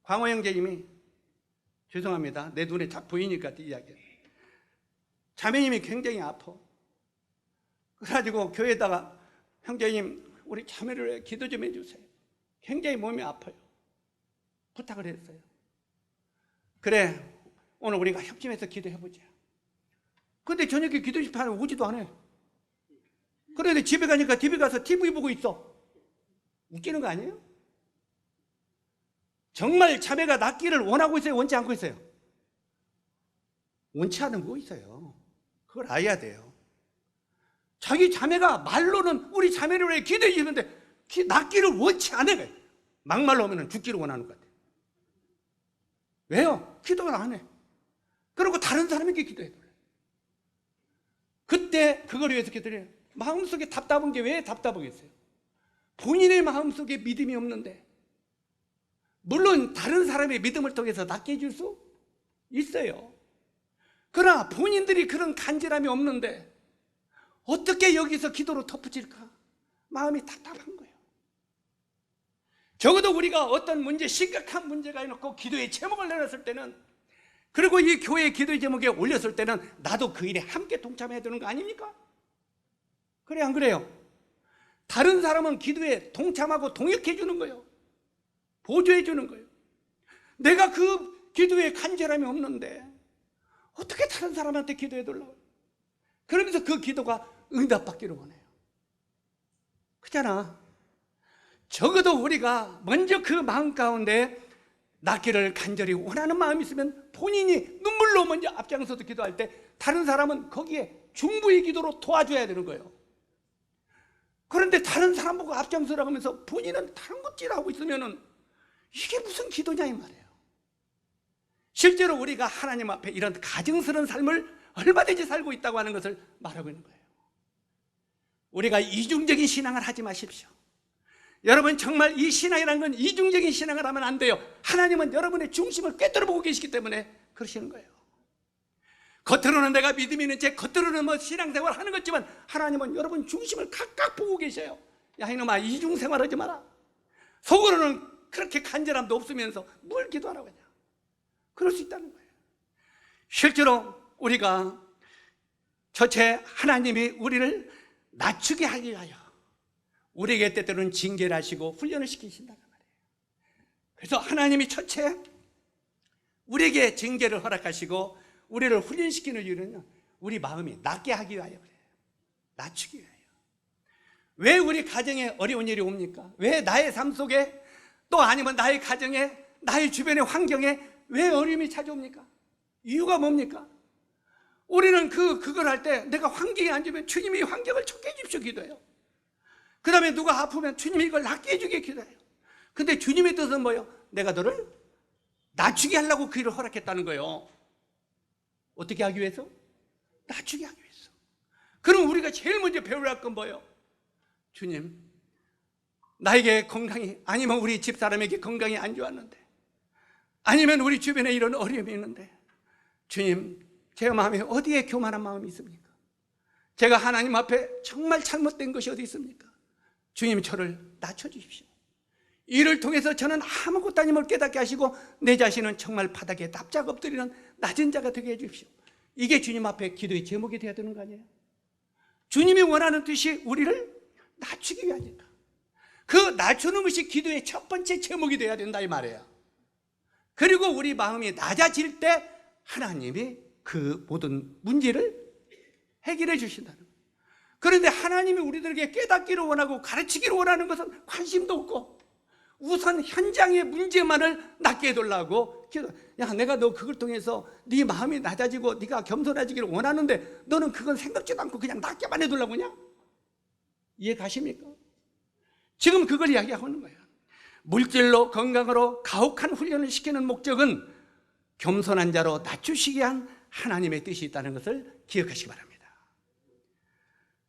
광호 형제님이, 죄송합니다, 내 눈에 딱 보이니까 이야기해요. 자매님이 굉장히 아파. 그래가지고 교회에다가 형제님 우리 자매를 위해 기도 좀 해주세요. 굉장히 몸이 아파요. 부탁을 했어요. 그래, 오늘 우리가 협심해서 기도해보자. 근데 저녁에 기도 집회하면 오지도 않아요. 그런데 집에 가니까 집에 가서 TV 보고 있어. 웃기는 거 아니에요? 정말 자매가 낫기를 원하고 있어요? 원치 않고 있어요? 원치 않은 거 있어요. 그걸 알아야 돼요. 자기 자매가 말로는 우리 자매를 위해 기도해 주는데 낫기를 원치 않아요. 막말로 하면 죽기를 원하는 것 같아요. 왜요? 기도를 안 해. 그리고 다른 사람에게 기도해. 그때 그걸 위해서 기도해요. 마음속에 답답한 게 왜 답답하겠어요? 본인의 마음속에 믿음이 없는데, 물론 다른 사람의 믿음을 통해서 낫게 해줄 수 있어요. 그러나 본인들이 그런 간절함이 없는데 어떻게 여기서 기도로 덧붙일까? 마음이 답답한 거예요. 적어도 우리가 어떤 문제, 심각한 문제가 있고 기도의 제목을 내놨을 때는, 그리고 이 교회 기도의 제목에 올렸을 때는 나도 그 일에 함께 동참해야 되는 거 아닙니까? 그래, 안 그래요? 다른 사람은 기도에 동참하고 동역해 주는 거예요. 보조해 주는 거예요. 내가 그 기도에 간절함이 없는데 어떻게 다른 사람한테 기도해 달라고요? 그러면서 그 기도가 응답받기를 원해요. 그잖아. 적어도 우리가 먼저 그 마음 가운데 낫기를 간절히 원하는 마음이 있으면 본인이 눈물로 먼저 앞장서서 기도할 때 다른 사람은 거기에 중보의 기도로 도와줘야 되는 거예요. 그런데 다른 사람 보고 앞장서라고 하면서 본인은 다른 것 찌라고 있으면은 이게 무슨 기도냐 이 말이에요. 실제로 우리가 하나님 앞에 이런 가증스러운 삶을 얼마든지 살고 있다고 하는 것을 말하고 있는 거예요. 우리가 이중적인 신앙을 하지 마십시오. 여러분, 정말 이 신앙이라는 건 이중적인 신앙을 하면 안 돼요. 하나님은 여러분의 중심을 꿰뚫어 보고 계시기 때문에 그러시는 거예요. 겉으로는 내가 믿음이 있는 채 겉으로는 뭐 신앙생활 하는 거지만 하나님은 여러분 중심을 각각 보고 계셔요. 야 이놈아, 이중생활 하지 마라. 속으로는 그렇게 간절함도 없으면서 뭘 기도하라고 하냐. 그럴 수 있다는 거예요. 실제로 우리가 저체 하나님이 우리를 낮추게 하기 위하여 우리에게 때때로는 징계를 하시고 훈련을 시키신다는 말이에요. 그래서 하나님이 첫째 우리에게 징계를 허락하시고 우리를 훈련시키는 이유는 우리 마음이 낫게 하기 위하여 그래요. 낮추기 위하여. 왜 우리 가정에 어려운 일이 옵니까? 왜 나의 삶 속에, 또 아니면 나의 가정에, 나의 주변의 환경에 왜 어려움이 찾아옵니까? 이유가 뭡니까? 우리는 그걸 할 때 내가 환경이 안 좋으면 주님이 환경을 좋게 해주십시오 기도해요. 그 다음에 누가 아프면 주님이 이걸 낫게 해주게 기도해요. 근데 주님의 뜻은 뭐예요? 내가 너를 낮추게 하려고 그 일을 허락했다는 거예요. 어떻게 하기 위해서? 낮추게 하기 위해서. 그럼 우리가 제일 먼저 배워야 할 건 뭐예요? 주님, 나에게 건강이, 아니면 우리 집사람에게 건강이 안 좋았는데, 아니면 우리 주변에 이런 어려움이 있는데, 주님, 제 마음에 어디에 교만한 마음이 있습니까? 제가 하나님 앞에 정말 잘못된 것이 어디 있습니까? 주님, 저를 낮춰주십시오. 이를 통해서 저는 아무것도 아님을 깨닫게 하시고 내 자신은 정말 바닥에 납작 엎드리는 낮은 자가 되게 해주십시오. 이게 주님 앞에 기도의 제목이 되어야 되는 거 아니에요? 주님이 원하는 뜻이 우리를 낮추기 위하니까. 그 낮추는 것이 기도의 첫 번째 제목이 되어야 된다 이 말이에요. 그리고 우리 마음이 낮아질 때 하나님이 그 모든 문제를 해결해 주신다는 거예요. 그런데 하나님이 우리들에게 깨닫기를 원하고 가르치기를 원하는 것은 관심도 없고 우선 현장의 문제만을 낫게 해달라고, 야, 내가 너 그걸 통해서 네 마음이 낮아지고 네가 겸손해지기를 원하는데 너는 그건 생각지도 않고 그냥 낫게만 해달라고 그냥. 이해 가십니까? 지금 그걸 이야기하는 거예요. 물질로 건강으로 가혹한 훈련을 시키는 목적은 겸손한 자로 낮추시기 위한 하나님의 뜻이 있다는 것을 기억하시기 바랍니다.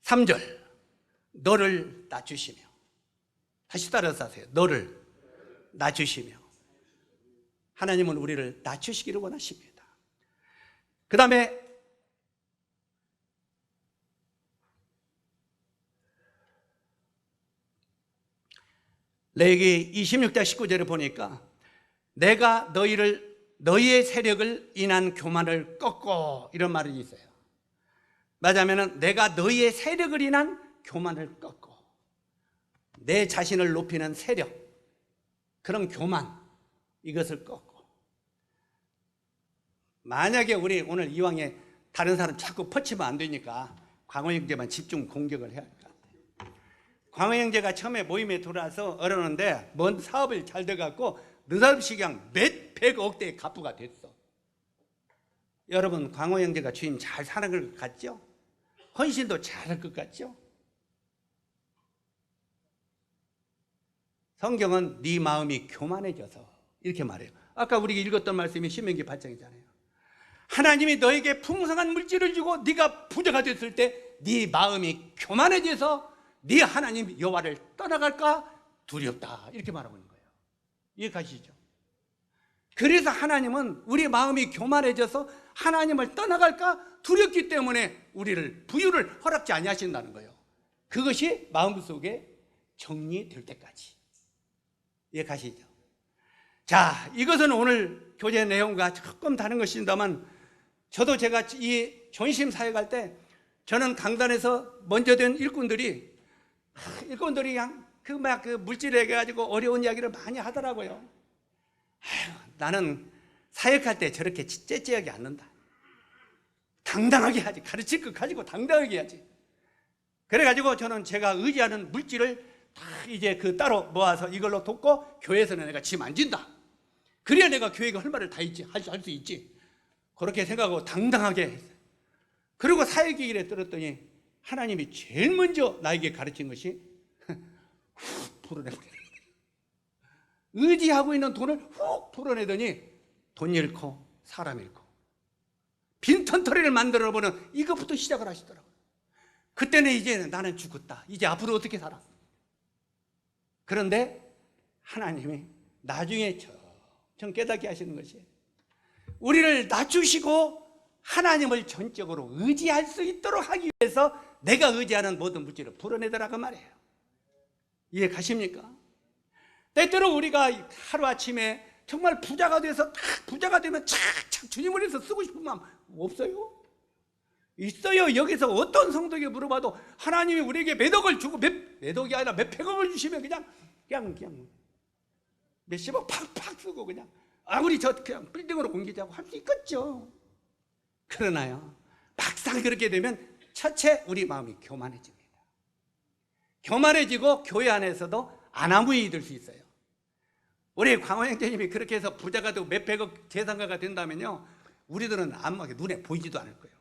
3절, 너를 낮추시며. 다시 따라서 하세요. 너를 낮추시며. 하나님은 우리를 낮추시기를 원하십니다. 그 다음에 레위기 26장 19절에 보니까 내가 너희의 세력을 인한 교만을 꺾고, 이런 말이 있어요. 맞으면 내가 너희의 세력을 인한 교만을 꺾고, 내 자신을 높이는 세력, 그런 교만, 이것을 꺾고. 만약에 우리 오늘 이왕에 다른 사람 자꾸 퍼치면 안 되니까 광호 형제만 집중 공격을 해야 할 것 같아요. 광호 형제가 처음에 모임에 들어와서 어려는데 뭔 사업을 잘 돼갖고 느닷없이 그냥 몇백억 대의 갑부가 됐어. 여러분, 광호 형제가 주님 잘 사는 것 같죠? 헌신도 잘할 것 같죠? 성경은 네 마음이 교만해져서 이렇게 말해요. 아까 우리가 읽었던 말씀이 신명기 8장이잖아요. 하나님이 너에게 풍성한 물질을 주고 네가 부자가 됐을 때 네 마음이 교만해져서 네 하나님 여호와를 떠나갈까 두렵다, 이렇게 말하고 있는 거예요. 이해 가시죠? 그래서 하나님은 우리 마음이 교만해져서 하나님을 떠나갈까 두렵기 때문에 우리를 부유를 허락지 아니하신다는 거예요. 그것이 마음속에 정리될 때까지. 이해 가시죠? 자, 이것은 오늘 교제 내용과 조금 다른 것입니다만, 저도 제가 이 전심 사역할 때 저는 강단에서 먼저 된 일꾼들이 그냥 그 물질에 가지고 어려운 이야기를 많이 하더라고요. 아유, 나는 사역할 때 저렇게 째째하게 않는다. 당당하게 하지. 가르칠 거 가지고 당당하게 해야지. 그래가지고 저는 제가 의지하는 물질을 다 이제 따로 모아서 이걸로 돕고, 교회에서는 내가 짐 안 진다. 그래야 내가 교회가 할 말을 다 있지, 할 수 있지. 그렇게 생각하고 당당하게 했어요. 그리고 사역의 길에 들었더니 하나님이 제일 먼저 나에게 가르친 것이 훅 풀어내버려. 의지하고 있는 돈을 훅 풀어내더니 돈 잃고 사람 잃고 빈털터리를 만들어보는 이것부터 시작을 하시더라고요. 그때는 이제 나는 죽었다. 이제 앞으로 어떻게 살아? 그런데 하나님이 나중에 좀 깨닫게 하시는 것이, 우리를 낮추시고 하나님을 전적으로 의지할 수 있도록 하기 위해서 내가 의지하는 모든 물질을 풀어내더라고 말이에요. 이해 가십니까? 때때로 우리가 하루아침에 정말 부자가 돼서 딱 부자가 되면 착착 주님을 위해서 쓰고 싶은 마음 없어요? 있어요. 여기서 어떤 성도에게 물어봐도 하나님이 우리에게 몇 억을 주고 몇 억이 아니라 몇백억을 주시면 그냥 몇십억 팍팍 쓰고 그냥 우리 그냥 빌딩으로 옮기자고 할 수 있겠죠. 그러나요, 막상 그렇게 되면 첫째 우리 마음이 교만해집니다. 교만해지고 교회 안에서도 안하무인이 될 수 있어요. 우리 광호 형제님이 그렇게 해서 부자가 되고 몇백억 재산가가 된다면요, 우리들은 안목에 눈에 보이지도 않을 거예요.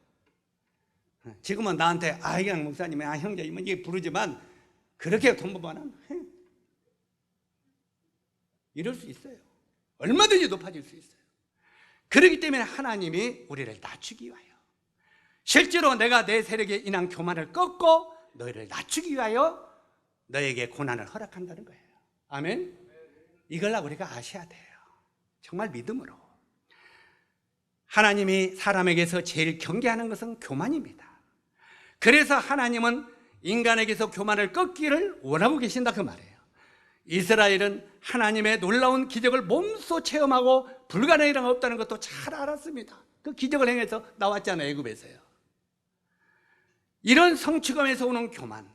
지금은 나한테 그냥 목사님, 형제 이렇게 부르지만 그렇게 돈 벌면 이럴 수 있어요. 얼마든지 높아질 수 있어요. 그렇기 때문에 하나님이 우리를 낮추기 위하여, 실제로 내가 내 세력에 인한 교만을 꺾고 너희를 낮추기 위하여 너에게 고난을 허락한다는 거예요. 아멘. 이걸 우리가 아셔야 돼요. 정말 믿음으로. 하나님이 사람에게서 제일 경계하는 것은 교만입니다. 그래서 하나님은 인간에게서 교만을 꺾기를 원하고 계신다, 그 말이에요. 이스라엘은 하나님의 놀라운 기적을 몸소 체험하고 불가능한 일은 없다는 것도 잘 알았습니다. 그 기적을 행해서 나왔잖아요, 애굽에서요. 이런 성취감에서 오는 교만,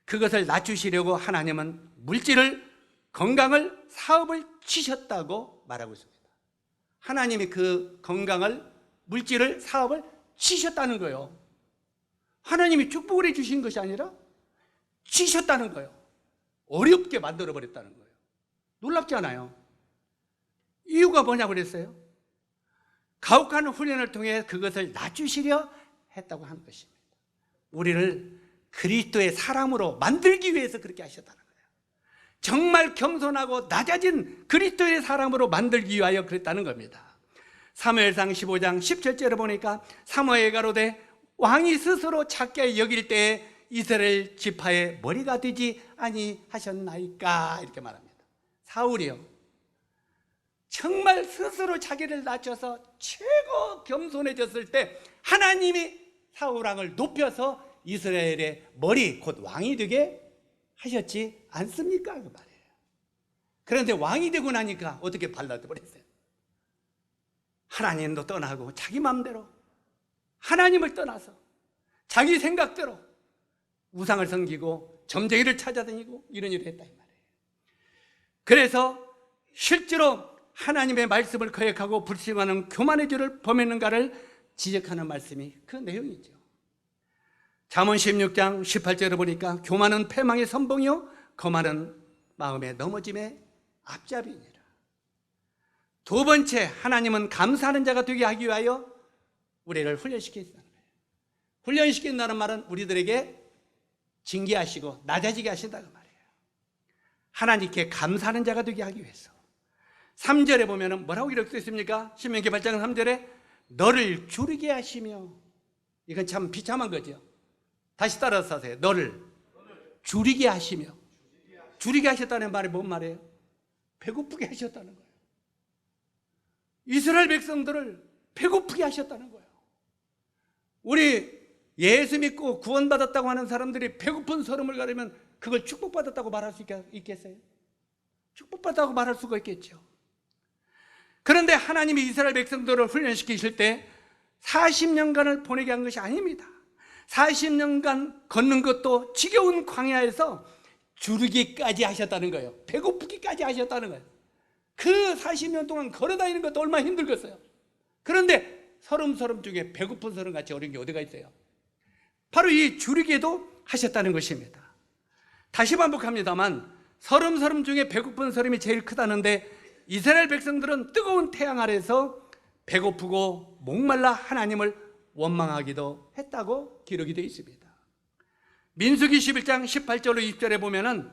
그것을 낮추시려고 하나님은 물질을, 건강을, 사업을 치셨다고 말하고 있습니다. 하나님이 그 건강을, 물질을, 사업을 치셨다는 거예요. 하나님이 축복을 해주신 것이 아니라 치셨다는 거예요. 어렵게 만들어버렸다는 거예요. 놀랍지 않아요? 이유가 뭐냐고 그랬어요? 가혹한 훈련을 통해 그것을 낮추시려 했다고 하는 것입니다. 우리를 그리스도의 사람으로 만들기 위해서 그렇게 하셨다는 거예요. 정말 겸손하고 낮아진 그리스도의 사람으로 만들기 위하여 그랬다는 겁니다. 사무엘상 15장 17절에 보니까 사무엘이 가로되 왕이 스스로 작게 여길 때에 이스라엘 지파의 머리가 되지 아니하셨나이까, 이렇게 말합니다. 사울이요, 정말 스스로 자기를 낮춰서 최고 겸손해졌을 때 하나님이 사울왕을 높여서 이스라엘의 머리, 곧 왕이 되게 하셨지 않습니까? 그 말이에요. 그런데 왕이 되고 나니까 어떻게 발라버렸어요? 하나님도 떠나고 자기 마음대로 하나님을 떠나서 자기 생각대로 우상을 섬기고 점쟁이를 찾아다니고 이런 일을 했다 이 말이에요. 그래서 실제로 하나님의 말씀을 거역하고 불신하는 교만의 죄를 범했는가를 지적하는 말씀이 그 내용이죠. 잠언 16장 18절을 보니까 교만은 패망의 선봉이요 거만은 마음의 넘어짐의 앞잡이니라. 두 번째, 하나님은 감사하는 자가 되게 하기 위하여 우리를 훈련시키신다는 거예요. 훈련시킨다는 말은 우리들에게 징계하시고 낮아지게 하신다는 말이에요. 하나님께 감사하는 자가 되게 하기 위해서. 3절에 보면 뭐라고 기록되어 있습니까? 신명기 8장 3절에 너를 줄이게 하시며, 이건 참 비참한 거죠. 다시 따라서 하세요. 너를 줄이게 하시며. 줄이게 하셨다는 말이 뭔 말이에요? 배고프게 하셨다는 거예요. 이스라엘 백성들을 배고프게 하셨다는 거예요. 우리 예수 믿고 구원받았다고 하는 사람들이 배고픈 설움을 가르면 그걸 축복받았다고 말할 수 있겠어요? 축복받았다고 말할 수가 있겠죠. 그런데 하나님이 이스라엘 백성들을 훈련시키실 때 40년간을 보내게 한 것이 아닙니다. 40년간 걷는 것도 지겨운 광야에서 줄이기까지 하셨다는 거예요. 배고프기까지 하셨다는 거예요. 그 40년 동안 걸어다니는 것도 얼마나 힘들겠어요. 그런데 서름서름 중에 배고픈 서름같이 어려운 게 어디가 있어요? 바로 이 줄이기도 하셨다는 것입니다. 다시 반복합니다만 서름서름 중에 배고픈 서름이 제일 크다는데 이스라엘 백성들은 뜨거운 태양 아래서 배고프고 목말라 하나님을 원망하기도 했다고 기록이 되어 있습니다. 민수기 11장 18절로 20절에 보면은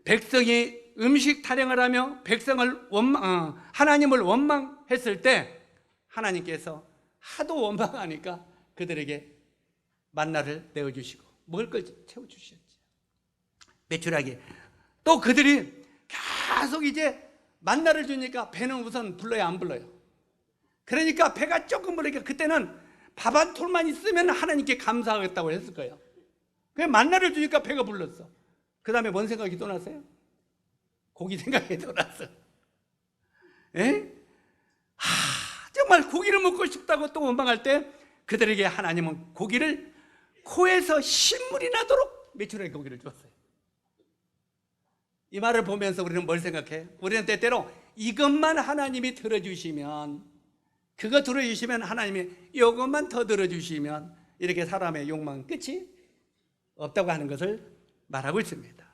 백성이 음식 타령을 하며 하나님을 원망했을 때 하나님께서 하도 원망하니까 그들에게 만나를 내어주시고 먹을 걸 채워주셨죠. 매출하게. 또 그들이 계속 이제 만나를 주니까 배는 우선 불러야 안 불러요. 그러니까 배가 조금 부르니까 그때는 밥 한 톨만 있으면 하나님께 감사하겠다고 했을 거예요. 그냥 만나를 주니까 배가 불렀어. 그 다음에 뭔 생각이 또 났어요? 고기 생각이 또 났어. 정말 고기를 먹고 싶다고 또 원망할 때 그들에게 하나님은 고기를 코에서 신물이 나도록 매출하게 고기를 줬어요. 이 말을 보면서 우리는 뭘 생각해? 우리는 때때로 이것만 하나님이 들어주시면, 그거 들어주시면 하나님이 이것만 더 들어주시면 이렇게 사람의 욕망은 끝이 없다고 하는 것을 말하고 있습니다.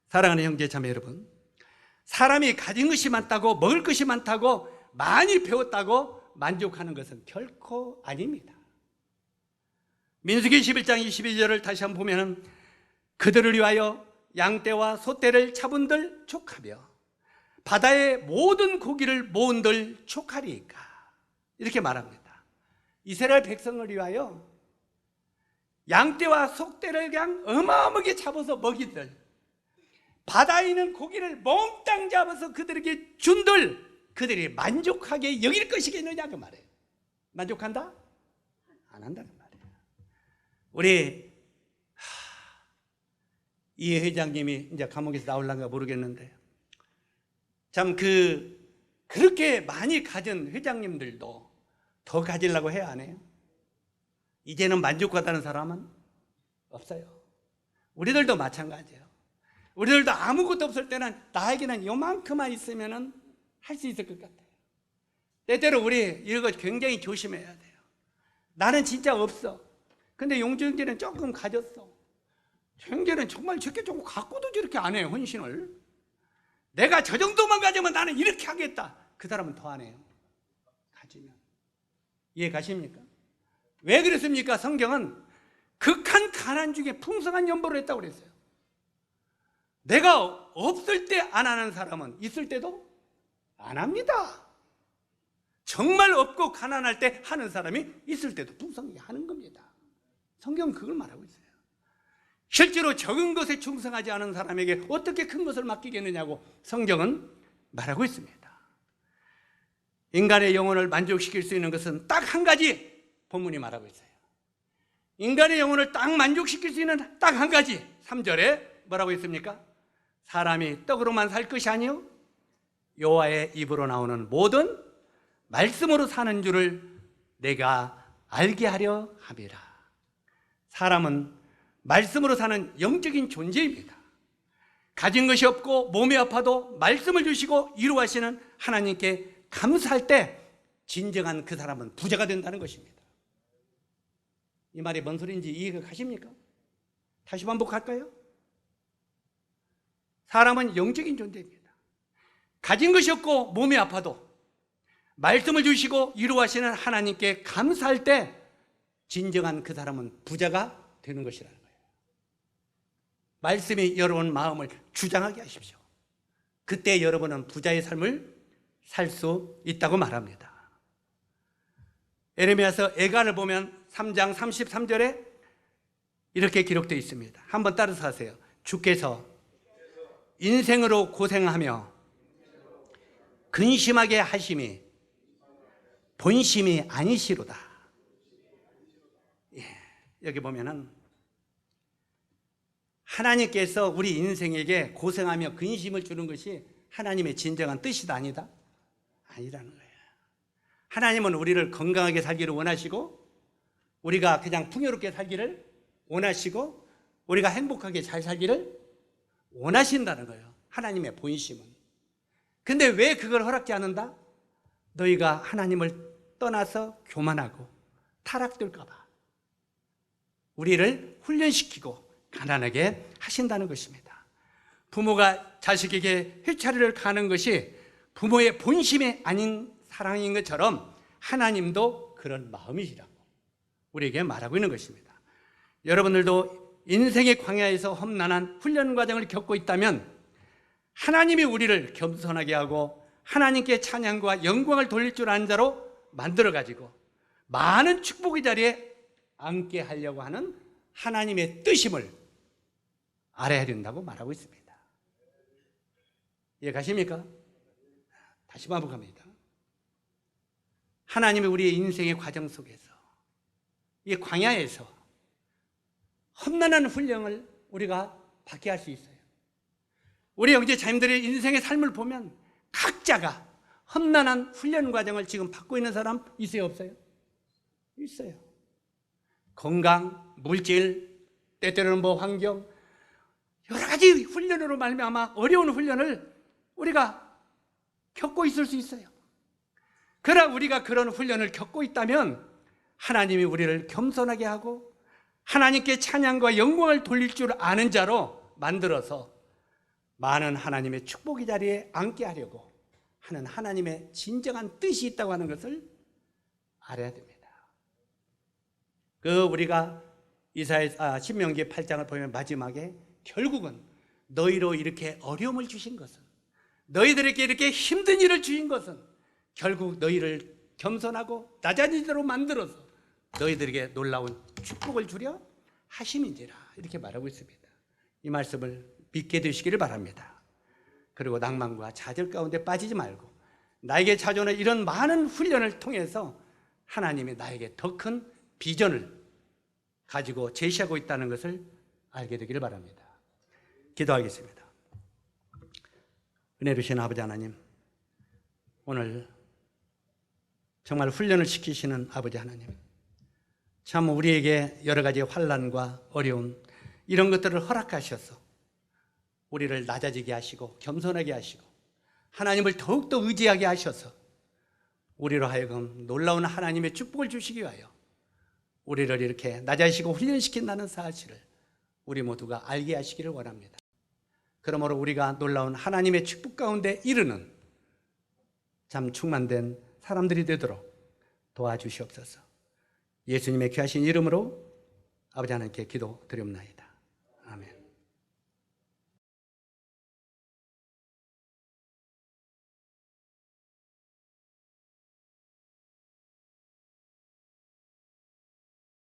사랑하는 형제 자매 여러분, 사람이 가진 것이 많다고, 먹을 것이 많다고, 많이 배웠다고 만족하는 것은 결코 아닙니다. 민수기 11장 22절을 다시 한번 보면 그들을 위하여 양떼와 소떼를 잡은들 족하며 바다의 모든 고기를 모은들 족하리이까, 이렇게 말합니다. 이스라엘 백성을 위하여 양떼와 소떼를 그냥 어마어마하게 잡아서 먹이들, 바다에 있는 고기를 몽땅 잡아서 그들에게 준들 그들이 만족하게 여길 것이겠느냐 그 말이에요. 만족한다? 안 한다는 말이에요. 우리 이 회장님이 이제 감옥에서 나올란가 모르겠는데 참 그렇게 많이 가진 회장님들도 더 가지려고 해야 안 해요? 이제는 만족하다는 사람은 없어요. 우리들도 마찬가지예요. 우리들도 아무것도 없을 때는 나에게는 요만큼만 있으면 할 수 있을 것 같아요. 때때로 우리 이런 거 굉장히 조심해야 돼요. 나는 진짜 없어. 근데 용주 형제는 조금 가졌어. 형제는 정말 저렇게 조금 갖고도 저렇게 안 해요, 헌신을. 내가 저 정도만 가지면 나는 이렇게 하겠다. 그 사람은 더 안 해요, 가지면. 이해 가십니까? 왜 그랬습니까? 성경은 극한 가난 중에 풍성한 연보를 했다고 그랬어요. 내가 없을 때 안 하는 사람은 있을 때도 안 합니다. 정말 없고 가난할 때 하는 사람이 있을 때도 풍성하게 하는 겁니다. 성경은 그걸 말하고 있어요. 실제로 적은 것에 충성하지 않은 사람에게 어떻게 큰 것을 맡기겠느냐고 성경은 말하고 있습니다. 인간의 영혼을 만족시킬 수 있는 것은 딱 한 가지 본문이 말하고 있어요. 인간의 영혼을 딱 만족시킬 수 있는 딱 한 가지. 3절에 뭐라고 있습니까? 사람이 떡으로만 살 것이 아니요 여호와의 입으로 나오는 모든 말씀으로 사는 줄을 내가 알게 하려 함이라. 사람은 말씀으로 사는 영적인 존재입니다. 가진 것이 없고 몸이 아파도 말씀을 주시고 이루하시는 하나님께 감사할 때 진정한 그 사람은 부자가 된다는 것입니다. 이 말이 뭔 소리인지 이해가 가십니까? 다시 반복할까요? 사람은 영적인 존재입니다. 가진 것이 없고 몸이 아파도 말씀을 주시고 이루하시는 하나님께 감사할 때 진정한 그 사람은 부자가 되는 것이라는 거예요. 말씀이 여러분 마음을 주장하게 하십시오. 그때 여러분은 부자의 삶을 살 수 있다고 말합니다. 에레미야서 애간을 보면 3장 33절에 이렇게 기록되어 있습니다. 한번 따라서 하세요. 주께서 인생으로 고생하며 근심하게 하심이 본심이 아니시로다. 예, 여기 보면은 하나님께서 우리 인생에게 고생하며 근심을 주는 것이 하나님의 진정한 뜻이다 아니다? 아니라는 거예요. 하나님은 우리를 건강하게 살기를 원하시고 우리가 그냥 풍요롭게 살기를 원하시고 우리가 행복하게 잘 살기를 원하신다는 거예요. 하나님의 본심은. 근데 왜 그걸 허락지 않는다? 너희가 하나님을 떠나서 교만하고 타락될까 봐 우리를 훈련시키고 가난하게 하신다는 것입니다. 부모가 자식에게 회차를 가는 것이 부모의 본심이 아닌 사랑인 것처럼 하나님도 그런 마음이시라고 우리에게 말하고 있는 것입니다. 여러분들도 인생의 광야에서 험난한 훈련 과정을 겪고 있다면 하나님이 우리를 겸손하게 하고 하나님께 찬양과 영광을 돌릴 줄 아는 자로 만들어가지고 많은 축복의 자리에 앉게 하려고 하는 하나님의 뜻임을 알아야 된다고 말하고 있습니다. 이해 가십니까? 다시 반복합니다. 하나님이 우리의 인생의 과정 속에서 이 광야에서 험난한 훈련을 우리가 받게 할 수 있어요. 우리 형제 자매들의 인생의 삶을 보면 각자가 험난한 훈련 과정을 지금 받고 있는 사람 있어요, 없어요? 있어요. 건강, 물질, 때때로는 환경, 여러 가지 훈련으로 말미암아 어려운 훈련을 우리가 겪고 있을 수 있어요. 그러나 우리가 그런 훈련을 겪고 있다면 하나님이 우리를 겸손하게 하고 하나님께 찬양과 영광을 돌릴 줄 아는 자로 만들어서 많은 하나님의 축복의 자리에 앉게 하려고 하는 하나님의 진정한 뜻이 있다고 하는 것을 알아야 됩니다. 우리가 신명기 8장을 보면 마지막에 결국은 너희로 이렇게 어려움을 주신 것은 너희들에게 이렇게 힘든 일을 주신 것은 결국 너희를 겸손하고 낮아진 대로 만들어서 너희들에게 놀라운 축복을 주려 하심인지라 이렇게 말하고 있습니다. 이 말씀을 믿게 되시기를 바랍니다. 그리고 낭만과 좌절 가운데 빠지지 말고 나에게 찾아오는 이런 많은 훈련을 통해서 하나님이 나에게 더 큰 비전을 가지고 제시하고 있다는 것을 알게 되기를 바랍니다. 기도하겠습니다. 은혜 주신 아버지 하나님, 오늘 정말 훈련을 시키시는 아버지 하나님, 참 우리에게 여러 가지 환난과 어려움 이런 것들을 허락하셔서 우리를 낮아지게 하시고 겸손하게 하시고 하나님을 더욱더 의지하게 하셔서 우리로 하여금 놀라운 하나님의 축복을 주시기 위하여 우리를 이렇게 낮아지시고 훈련시킨다는 사실을 우리 모두가 알게 하시기를 원합니다. 그러므로 우리가 놀라운 하나님의 축복 가운데 이르는 참 충만된 사람들이 되도록 도와주시옵소서. 예수님의 귀하신 이름으로 아버지 하나님께 기도드리옵나이다.